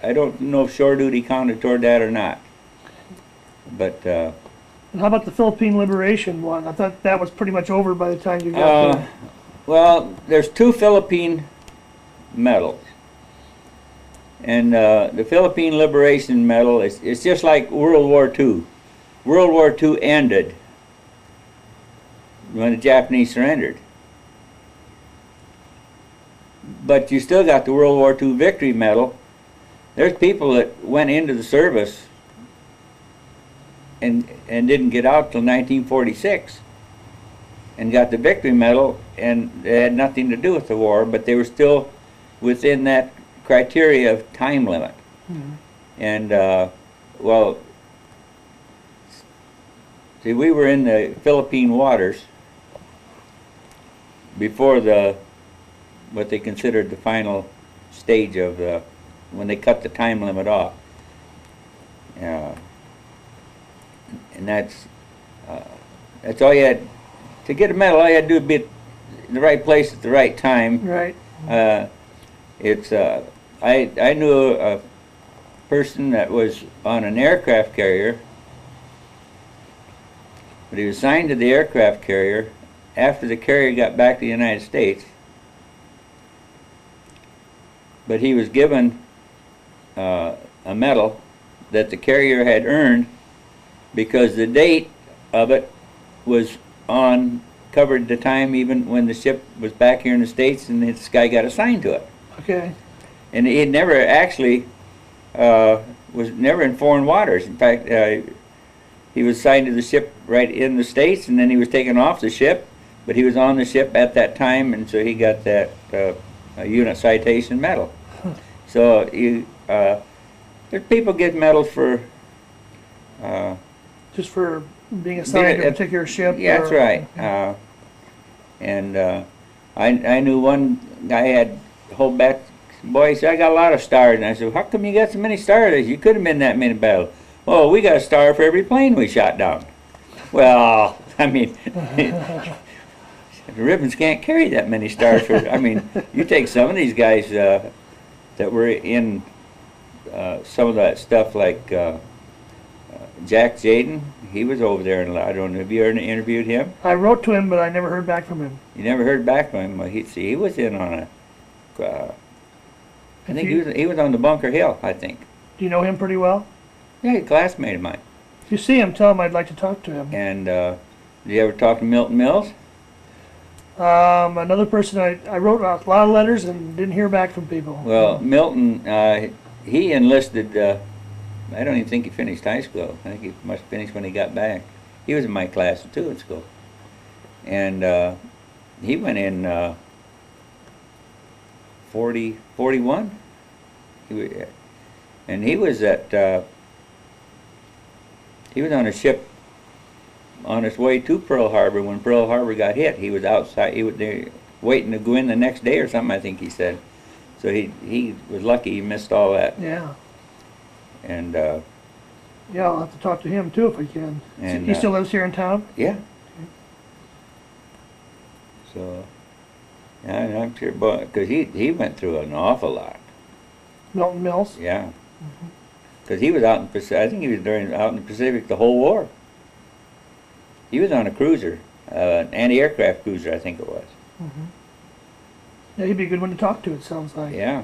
A: I don't know if shore duty counted toward that or not. But,
B: and how about the Philippine Liberation one? I thought that was pretty much over by the time you got there.
A: well, there's 2 Philippine medals. And the Philippine Liberation Medal, it's just like World War II. World War II ended when the Japanese surrendered. But you still got the World War II Victory Medal. There's people that went into the service and didn't get out till 1946 and got the Victory Medal, and it had nothing to do with the war, but they were still within that criteria of time limit.
B: Mm-hmm.
A: And well, see, we were in the Philippine waters before what they considered the final stage of when they cut the time limit off. And that's all you had to get a medal. All you had to do was be in the right place at the right time.
B: Right.
A: I knew a person that was on an aircraft carrier, but he was assigned to the aircraft carrier after the carrier got back to the United States. But he was given a medal that the carrier had earned because the date of it was covered the time even when the ship was back here in the States, and this guy got assigned to it.
B: Okay.
A: And he had never actually was never in foreign waters. In fact, he was assigned to the ship right in the States, and then he was taken off the ship, but he was on the ship at that time, and so he got that unit citation medal. So there's people get medals for
B: just for being assigned to a particular ship.
A: Yeah, that's right. I knew one guy had a whole batch. Boy, he said, I got a lot of stars. And I said, how come you got so many stars? You could have been that many battles. Oh, we got a star for every plane we shot down. Well, I mean, the ribbons can't carry that many stars. I mean, you take some of these guys, that were in some of that stuff, like Jack Jaden. He was over there, and I don't know. Have you ever interviewed him?
B: I wrote to him, but I never heard back from him.
A: You never heard back from him? Well, he was in on a. I think he was on the Bunker Hill. I think.
B: Do you know him pretty well?
A: Yeah, he's a classmate of mine.
B: If you see him, tell him I'd like to talk to him.
A: And did you ever talk to Milton Mills?
B: Another person I wrote a lot of letters and didn't hear back from people.
A: Well, Milton, he enlisted. I don't even think he finished high school. I think he must have finished when he got back. He was in my class too at school, and he went in 41. And he was at. He was on a ship on his way to Pearl Harbor when Pearl Harbor got hit. He was outside. He was there waiting to go in the next day or something, I think he said. So he was lucky he missed all that.
B: Yeah.
A: And
B: yeah, I'll have to talk to him too if I can.
A: And,
B: he still lives here in town?
A: Yeah. So, yeah, I'm sure, because he went through an awful lot.
B: Milton Mills?
A: Yeah. Because he was out in Pacific. I think he was out in the Pacific the whole war. He was on a cruiser, an anti-aircraft cruiser, I think it was.
B: Yeah, he'd be a good one to talk to, it sounds like.
A: Yeah.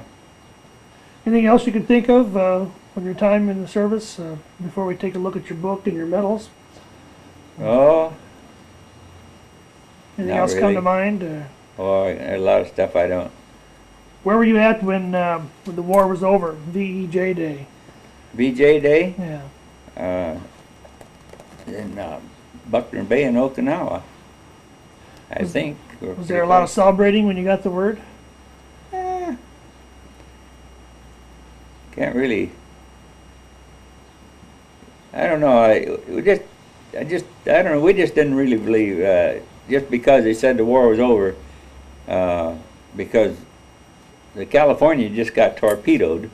B: Anything else you can think of from your time in the service before we take a look at your book and your medals?
A: Oh.
B: Anything
A: Not
B: else come
A: really.
B: to mind?
A: Oh, a lot of stuff I don't.
B: Where were you at when the war was over? VEJ Day.
A: VJ Day?
B: Yeah.
A: In Buckner Bay in Okinawa, I think.
B: Was there a lot of celebrating when you got the word?
A: Can't really. I don't know. I don't know. We just didn't really believe. Just because they said the war was over, because the California just got torpedoed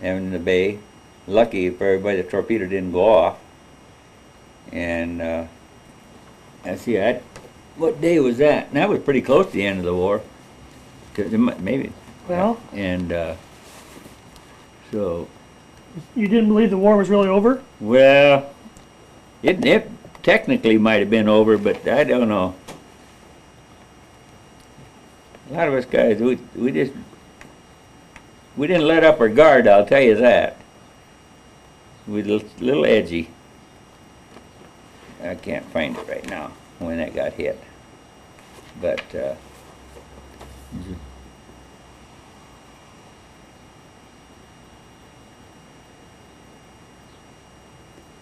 A: in the bay. Lucky for everybody, the torpedo didn't go off. And I see that. What day was that? And that was pretty close to the end of the war. Maybe.
B: Well.
A: And so.
B: You didn't believe the war was really over?
A: Well, it technically might have been over, but I don't know. A lot of us guys, we didn't let up our guard, I'll tell you that. We were a little edgy. I can't find it right now when that got hit. But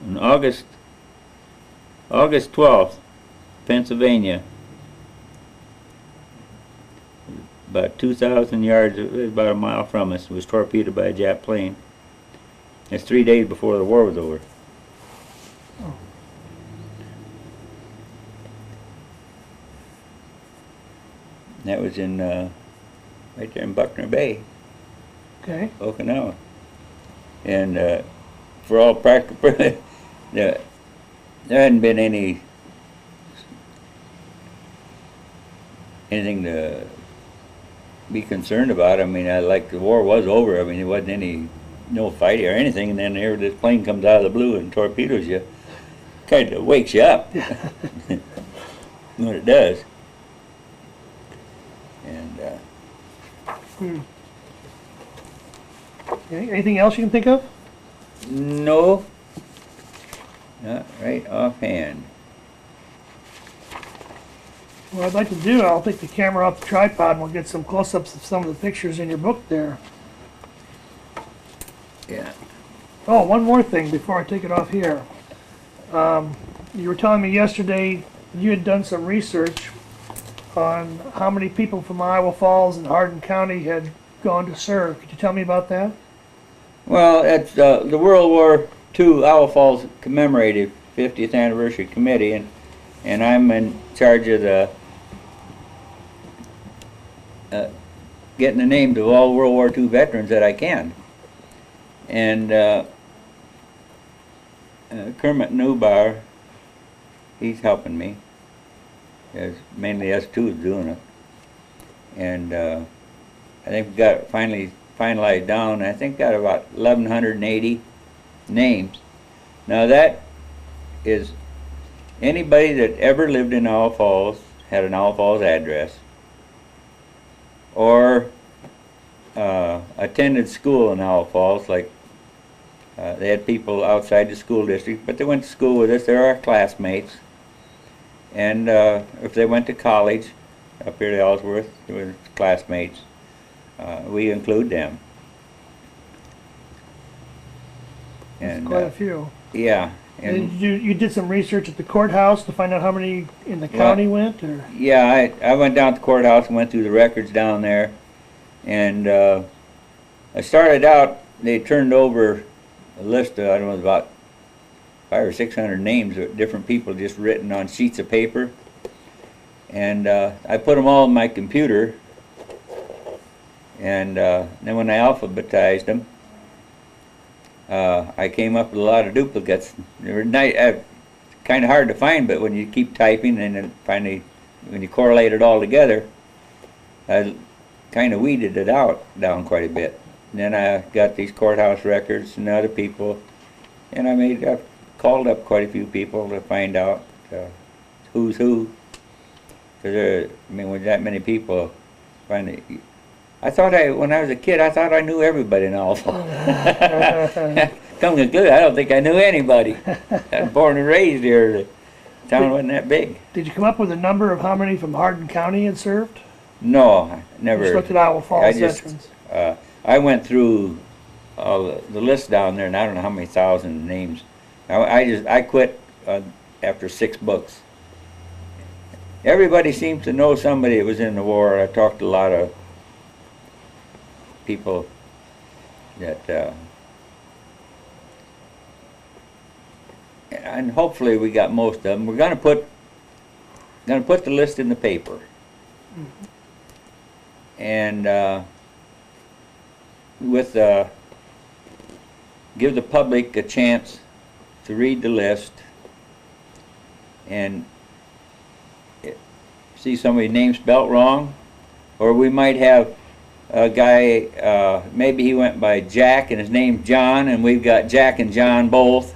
A: on August 12th, Pennsylvania, about 2,000 yards, about a mile from us, was torpedoed by a Jap plane. It's 3 days before the war was over.
B: Oh.
A: That was in right there in Buckner Bay,
B: Okay.
A: Okinawa. And for all practical, there hadn't been anything to be concerned about. I mean, like the war was over. I mean, there wasn't no fighting or anything. And then here this plane comes out of the blue and torpedoes you. Kind of wakes you up. What it does. And
B: Okay. Anything else you can think of?
A: no, not right offhand.
B: What I'd like to do, I'll take the camera off the tripod and we'll get some close-ups of some of the pictures in your book there.
A: Yeah.
B: Oh, one more thing before I take it off here. You were telling me yesterday you had done some research on how many people from Iowa Falls and Hardin County had gone to serve. Could you tell me about that?
A: Well, it's the World War II Iowa Falls Commemorative 50th Anniversary Committee, and I'm in charge of the getting the names of all World War II veterans that I can. And Kermit Neubauer, he's helping me. It's mainly us two is doing it. And I think we got it finally finalized down. I think got about 1,180 names. Now that is anybody that ever lived in Owl Falls, had an Owl Falls address, or attended school in Owl Falls, like they had people outside the school district, but they went to school with us. They're our classmates. And if they went to college up here to Ellsworth, they were classmates. We include them.
B: That's quite a few.
A: Yeah.
B: And you did some research at the courthouse to find out how many in the county went, or?
A: Yeah, I went down to the courthouse and went through the records down there, and I started out. They turned over a list of, I don't know, about 500 or 600 names of different people just written on sheets of paper, and I put them all in my computer, and then when I alphabetized them, I came up with a lot of duplicates. They were kind of hard to find, but when you keep typing and then finally, when you correlate it all together, I kind of weeded it down quite a bit. And then I got these courthouse records and other people, and I called up quite a few people to find out who's who. Because I mean, with that many people, finally. When I was a kid, I thought I knew everybody in Owl Falls. Come to conclude, I don't think I knew anybody. I was born and raised here. The town wasn't that big.
B: Did you come up with a number of how many from Hardin County had served?
A: No, I never.
B: Just looked at Owl Falls veterans.
A: I went through all the list down there, and I don't know how many thousand names. I quit after 6 books. Everybody seems to know somebody that was in the war. I talked to a lot of people that and hopefully we got most of them. We're gonna put the list in the paper, and give the public a chance to read the list and see somebody's name spelt wrong, or we might have a guy, maybe he went by Jack and his name's John, and we've got Jack and John both.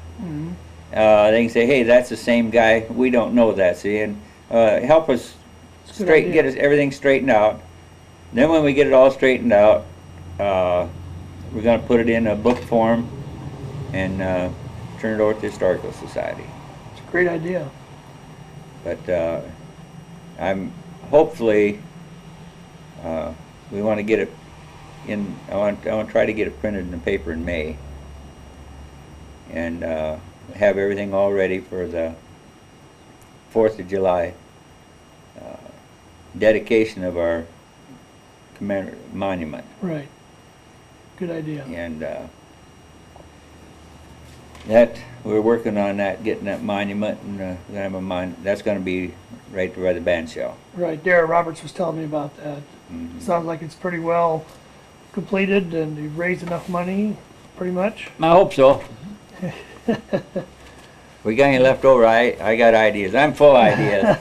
A: They can say, hey, that's the same guy. We don't know that, see, and help us get us everything straightened out. Then when we get it all straightened out, we're going to put it in a book form and turn it over to the Historical Society.
B: It's a great idea.
A: But I'm hopefully we want to get it in. I want to try to get it printed in the paper in May, and have everything all ready for the 4th of July dedication of our monument.
B: Right. Good idea.
A: And that we're working on that, getting that monument, and gonna have that's going to be right where the band shell.
B: Right. Dara Roberts was telling me about that. Sounds like it's pretty well completed, and you've raised enough money, pretty much.
A: I hope so. We got any left over? I got ideas. I'm full of ideas.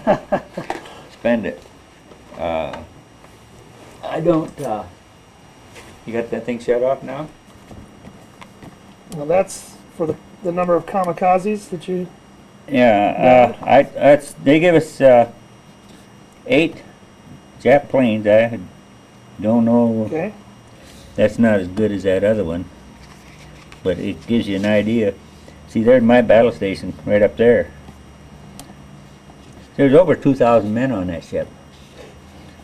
A: Spend it. I don't. You got that thing shut off now?
B: Well, that's for the number of kamikazes that you.
A: Yeah. They give us 8 Jap planes. I don't know.
B: Okay.
A: That's not as good as that other one, but it gives you an idea. See, there's my battle station right up there. There's over 2,000 men on that ship.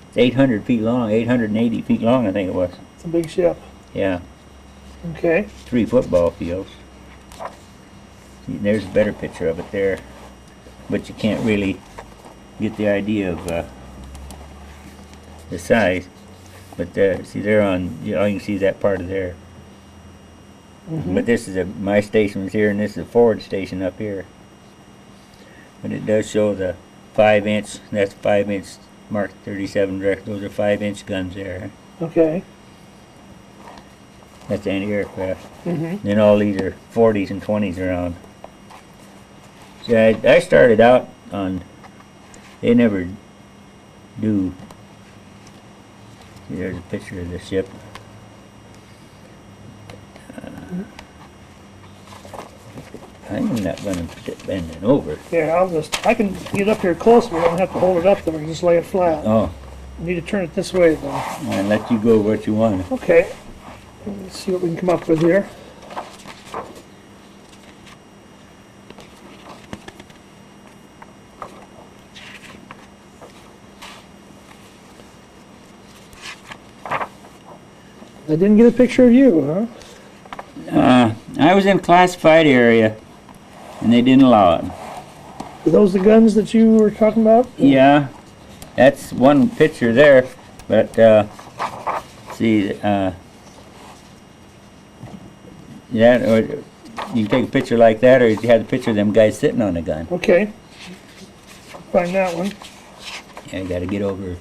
A: It's 800 feet long, 880 feet long, I think it was.
B: It's a big ship.
A: Yeah.
B: Okay.
A: 3 football fields. See, there's a better picture of it there, but you can't really get the idea of the size. But see, they're on. You can see that part of there. But this is my station was here, and this is a forward station up here. But it does show the 5-inch. That's 5-inch Mark 37 direct. Those are 5-inch guns there.
B: Okay.
A: That's anti-aircraft. Then all these are 40s and 20s around. See, I started out on. They never do There's a picture of the ship. I'm not going to sit bending over.
B: Yeah, I can get up here close, but I don't have to hold it up there. I can just lay it flat.
A: Oh,
B: I need to turn it this way, though.
A: and let you go what you want.
B: Okay. Let's see what we can come up with here. I didn't get a picture of you, huh?
A: I was in classified area, and they didn't allow it.
B: Are those the guns that you were talking about?
A: Yeah, that's one picture there, but see, yeah, or you can take a picture like that, or you have a picture of them guys sitting on a gun.
B: Okay. Find that one.
A: Yeah, you got to get over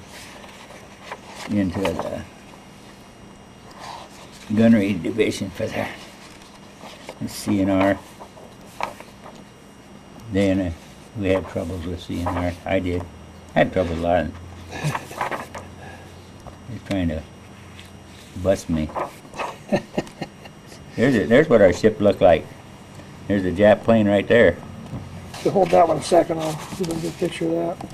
A: into the gunnery division for that. CNR. Then we had troubles with CNR. I did. Had trouble a lot. They're trying to bust me. There's what our ship looked like. There's a Jap plane right there.
B: So hold that one a second. I'll see if I can get a picture of that.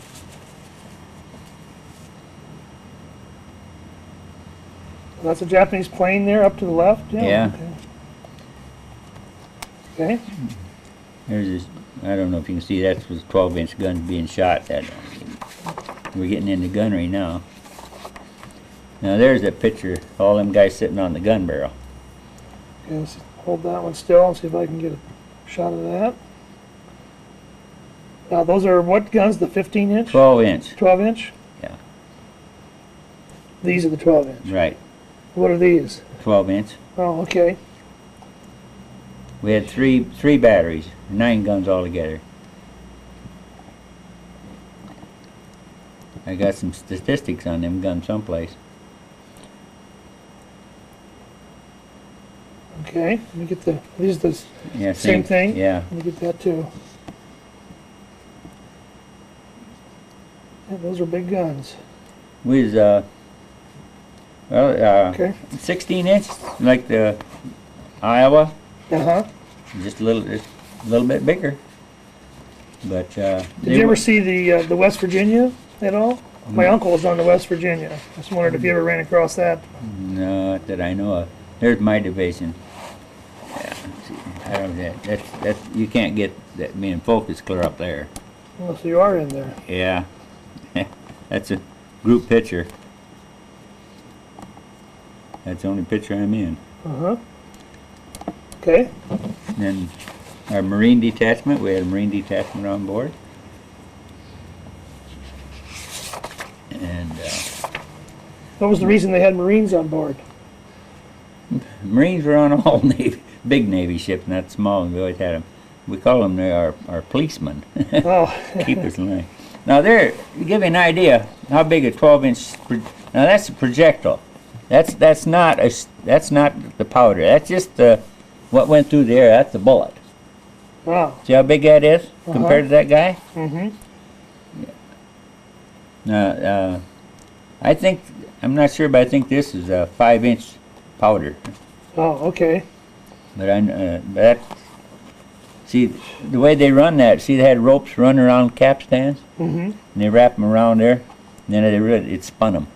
B: That's a Japanese plane there up to the left?
A: Yeah.
B: Okay.
A: There's this, I don't know if you can see, that was 12-inch guns being shot. We're getting into gunnery now. Now there's that picture, all them guys sitting on the gun barrel.
B: Okay, let's hold that one still and see if I can get a shot of that. Now those are what guns? The 15-inch?
A: 12-inch.
B: 12-inch?
A: Yeah.
B: These are the 12-inch.
A: Right.
B: What are these?
A: 12-inch.
B: Oh, okay.
A: We had three batteries, 9 guns altogether. I got some statistics on them guns someplace.
B: Okay, let me get the, these are the
A: Yeah,
B: same thing?
A: Yeah.
B: Let me get that too. Yeah, those are big guns.
A: We was,
B: Okay.
A: 16-inch, like the Iowa,
B: Uh-huh.
A: just a little bit bigger. But
B: Did you ever see the West Virginia at all? My uncle was on the West Virginia. I just wondered if you ever ran across that.
A: No, not that I know of. There's my division. Yeah, see, I don't know. That's you can't get that being focus clear up there.
B: Oh, so you are in there.
A: Yeah, that's a group picture. That's the only picture I'm in.
B: Uh-huh. Okay.
A: Then our Marine detachment, we had a Marine detachment on board. And
B: What was the reason they had Marines on board?
A: Marines were on all Navy, big Navy ships, not small. We always had them. We call them our policemen.
B: Oh.
A: Keep us in line. Now there, to give you an idea how big a 12-inch. Now that's a projectile. That's not the powder. That's just what went through the air. That's the bullet.
B: Wow.
A: See how big that is compared to that guy?
B: Mm-hmm.
A: Now, I'm not sure, but I think this is a 5-inch powder.
B: Oh, okay.
A: But see, the way they run that, see they had ropes running around capstans?
B: Mm-hmm.
A: And they wrap them around there, and then it spun them.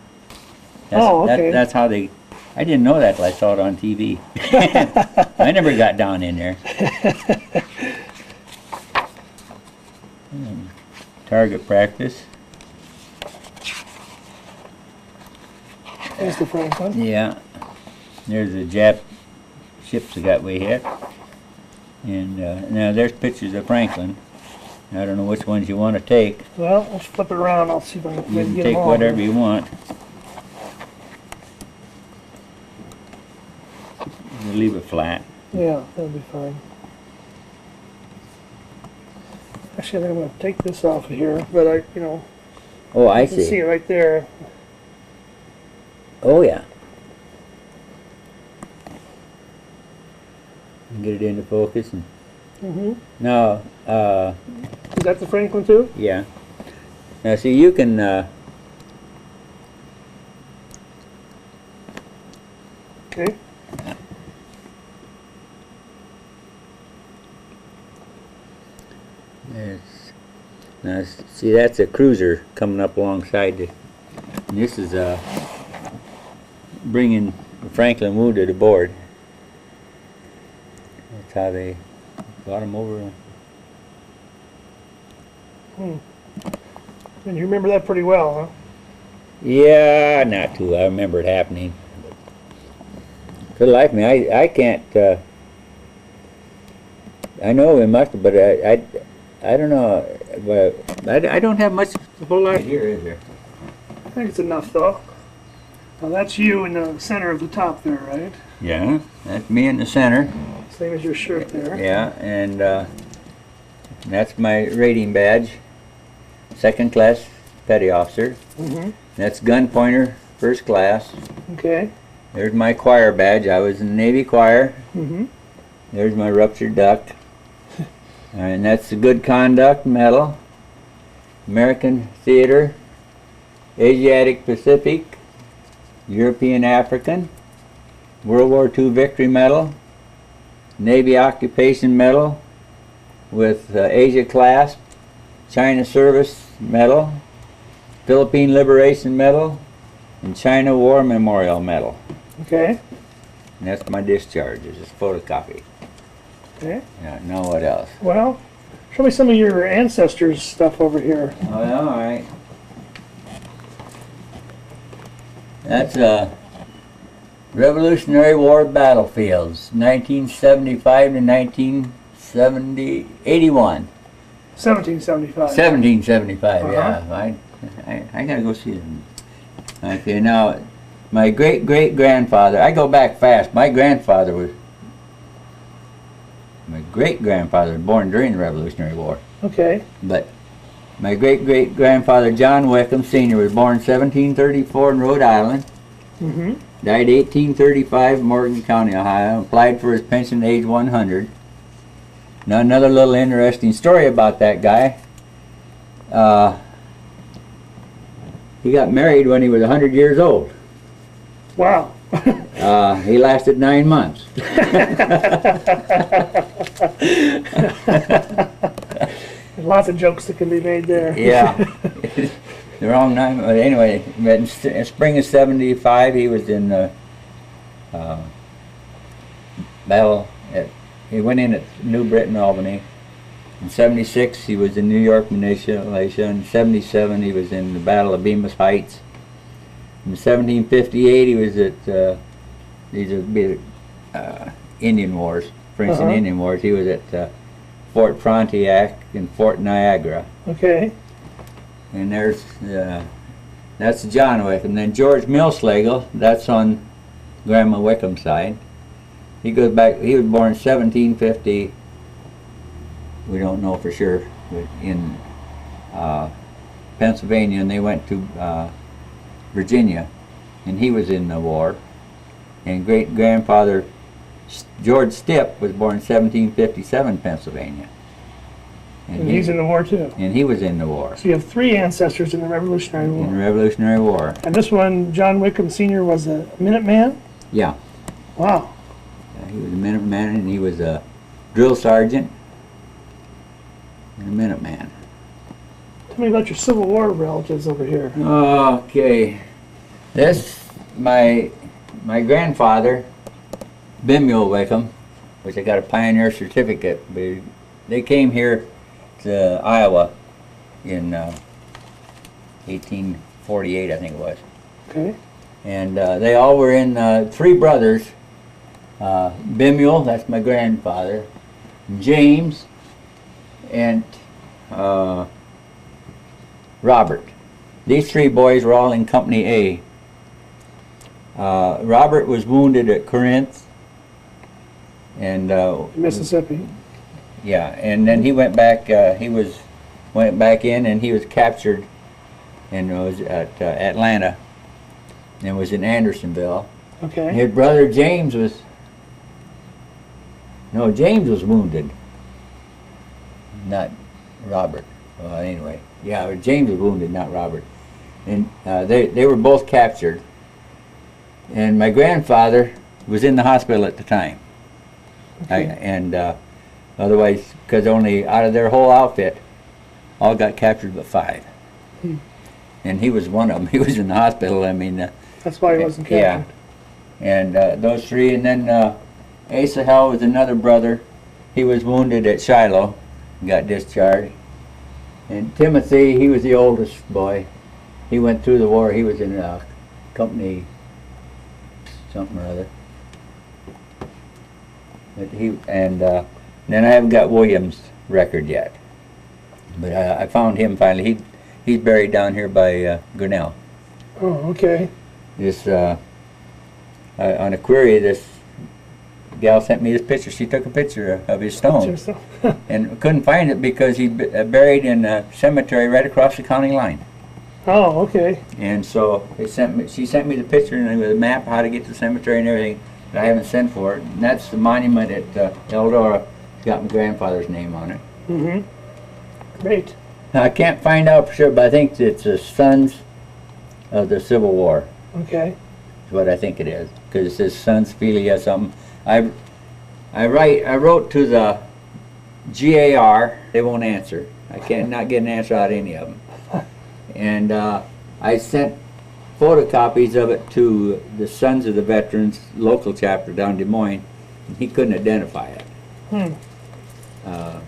B: Okay.
A: That's how they, I didn't know that till I saw it on TV. I never got down in there. Target practice.
B: There's the Franklin.
A: Yeah. There's the Jap ships that we hit. And now there's pictures of Franklin. I don't know which ones you want to take.
B: Well, let's flip it around. I'll see if I can
A: You can
B: get
A: take
B: them all.
A: whatever you want. You leave it flat.
B: Yeah, that'll be fine. Actually, I think I'm going to take this off of here, but
A: Oh, I
B: you can see it right there.
A: Oh, yeah. Get it into focus. And
B: Mm-hmm.
A: now,
B: Is that the Franklin too?
A: yeah. Now, see, you can
B: Okay.
A: Now, see, that's a cruiser coming up alongside it. And this is bringing Franklin wounded aboard. That's how they got him over.
B: And you remember that pretty well, huh?
A: Yeah, not too. I remember it happening. For the life of me, I can't. I know we must have, but I don't know. But I don't have much. A whole lot here, is there?
B: I think it's enough, though. Now that's you in the center of the top there, right?
A: Yeah, that's me in the center.
B: Same as your shirt there.
A: Yeah, and that's my rating badge. Second class petty officer.
B: Mm-hmm.
A: That's gun pointer, first class.
B: Okay.
A: There's my choir badge. I was in the Navy choir.
B: Mm-hmm.
A: There's my ruptured duck. And that's the good conduct medal. American Theater, Asiatic Pacific, European African, World War II Victory Medal, Navy Occupation Medal with Asia Clasp, China Service Medal, Philippine Liberation Medal, and China War Memorial Medal.
B: Okay.
A: And that's my discharge. It's just photocopy.
B: Okay.
A: Yeah, now what else?
B: Well, show me some of your ancestors' stuff over here.
A: Oh, yeah, all right. That's Revolutionary War battlefields, 1975 to 81.
B: 1775.
A: 1775, yeah. I gotta go see them. Okay, now, my great-great-grandfather, I go back fast. My great-grandfather was born during the Revolutionary War.
B: Okay.
A: But my great-great-grandfather, Jon Wickham Sr., was born 1734 in Rhode Island.
B: Mm-hmm.
A: Died 1835 in Morgan County, Ohio. Applied for his pension at age 100. Now another little interesting story about that guy. He got married when he was 100 years old.
B: Wow.
A: He lasted 9 months.
B: There's lots of jokes that can be made there.
A: Yeah. The wrong name. Anyway, in spring of '75, he was in battle. He went in at New Britain, Albany. In '76, he was in New York Militia. In '77, he was in the Battle of Bemis Heights. In 1758, he was at these would be Indian Wars, French and Indian Wars. He was at Fort Frontenac and Fort Niagara.
B: Okay.
A: And there's that's John Wickham. Then George Millslagle, that's on Grandma Wickham's side. He goes back. He was born 1750. We don't know for sure, but in Pennsylvania, and they went to Virginia, and he was in the war. And great-grandfather George Stipp was born 1757, Pennsylvania.
B: And he's in the war too.
A: And he was in the war.
B: So you have 3 ancestors in the Revolutionary War.
A: In the Revolutionary War.
B: And this one, Jon Wickham Sr., was a Minuteman?
A: Yeah.
B: Wow.
A: He was a Minuteman, and he was a drill sergeant and a Minuteman.
B: Tell me about your Civil War relatives over here.
A: Okay. This, my grandfather, Bimuel Wickham, which I got a pioneer certificate, but they came here to Iowa in 1848, I think it was.
B: Okay.
A: And they all were in 3 brothers. Bimuel, that's my grandfather, James, and Robert. These 3 boys were all in Company A. Robert was wounded at Corinth, and
B: Mississippi.
A: yeah, and then he went back. Went back in, and he was captured, and was at Atlanta, and was in Andersonville.
B: Okay.
A: His brother James was. No, James was wounded. Not Robert. Well, anyway, yeah, James was wounded, not Robert. And they were both captured. And my grandfather was in the hospital at the time.
B: Okay.
A: Otherwise, because only out of their whole outfit, all got captured but 5. And he was one of them. He was in the hospital. I mean,
B: That's why he wasn't
A: yeah.
B: captured.
A: And those 3, and then Asahel was another brother. He was wounded at Shiloh, and got discharged. And Timothy, he was the oldest boy. He went through the war. He was in company something or other. But then I haven't got William's record yet. But I found him finally. He's buried down here by Grinnell.
B: Oh, okay.
A: This on a query, this gal sent me this picture. She took a picture of his stone, and couldn't find it because he's buried in a cemetery right across the county line.
B: Oh, okay.
A: And so she sent me the picture and with a map how to get to the cemetery and everything. But I haven't sent for it. And that's the monument at Eldora. It's got my grandfather's name on it.
B: Mm-hmm. Great.
A: Now, I can't find out for sure, but I think it's the Sons of the Civil War.
B: Okay.
A: Is what I think it is, because it says Sons Philia something. I wrote to the GAR. They won't answer. I can't not get an answer out of any of them. And I sent photocopies of it to the Sons of the Veterans local chapter down in Des Moines, and he couldn't identify it.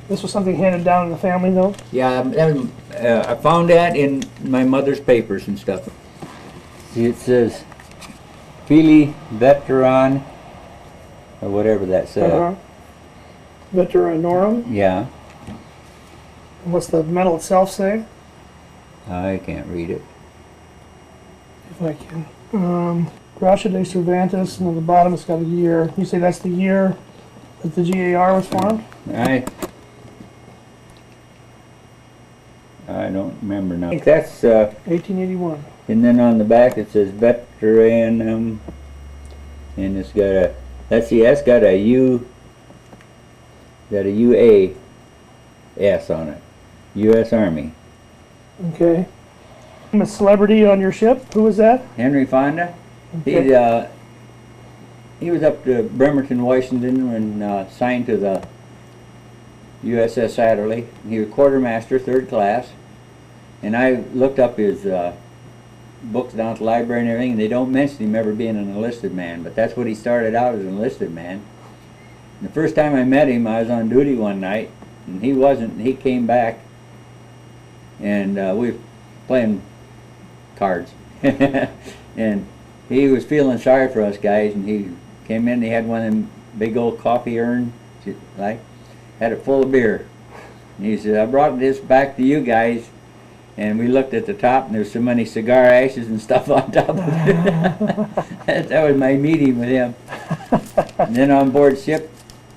B: This was something handed down in the family, though?
A: Yeah, I found that in my mother's papers and stuff. See, it says Fili Veteran, or whatever that says.
B: Veteranorum?
A: Yeah.
B: What's the medal itself say?
A: I can't read it.
B: If I can. Gracia de Cervantes, and on the bottom it's got a year. You say that's the year that the GAR was formed?
A: I don't remember now. I think that's
B: 1881.
A: and then on the back it says Veteranum, and it's got a that's got a U, got a UAS on it, U.S. Army.
B: Okay. A celebrity on your ship? Who was that?
A: Henry Fonda.
B: Okay.
A: He was up to Bremerton, Washington, and signed to the USS Adderley. He was quartermaster, 3rd class. And I looked up his books down at the library and everything, and they don't mention him ever being an enlisted man, but that's what he started out as, an enlisted man. And the first time I met him, I was on duty one night, and he wasn't. He came back, and we were playing cards. And he was feeling sorry for us guys, and he came in, he had one of them big old coffee urns, like, had it full of beer. And he said, I brought this back to you guys. And we looked at the top, and there's so many cigar ashes and stuff on top of it. That was my meeting with him. And then on board ship,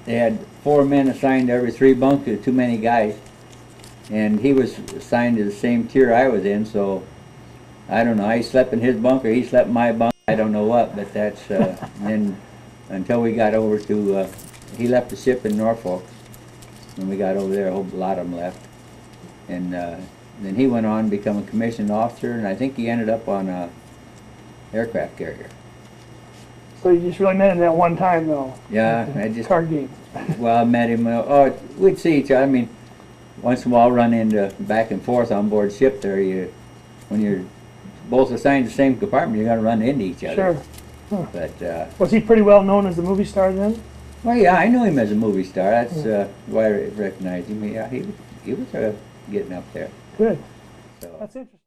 A: they had 4 men assigned to every 3 bunks. There were too many guys. And he was assigned to the same tier I was in, so I don't know. I slept in his bunk or he slept in my bunk. I don't know what, but that's, then until we got over to, he left the ship in Norfolk. When we got over there, a whole lot of them left. And then he went on to become a commissioned officer, and I think he ended up on a aircraft carrier.
B: So you just really met him that one time, though?
A: Yeah, I just...
B: Card game.
A: Well, I met him, we'd see each other. I mean, once in a while run into back and forth on board ship there. When you're both assigned to the same compartment, you're going to run into each other.
B: Sure. Huh.
A: But,
B: was he pretty well known as a movie star then?
A: Well, yeah, I knew him as a movie star. That's why I recognized him. Yeah, he was getting up there.
B: Good.
A: So.
B: That's interesting.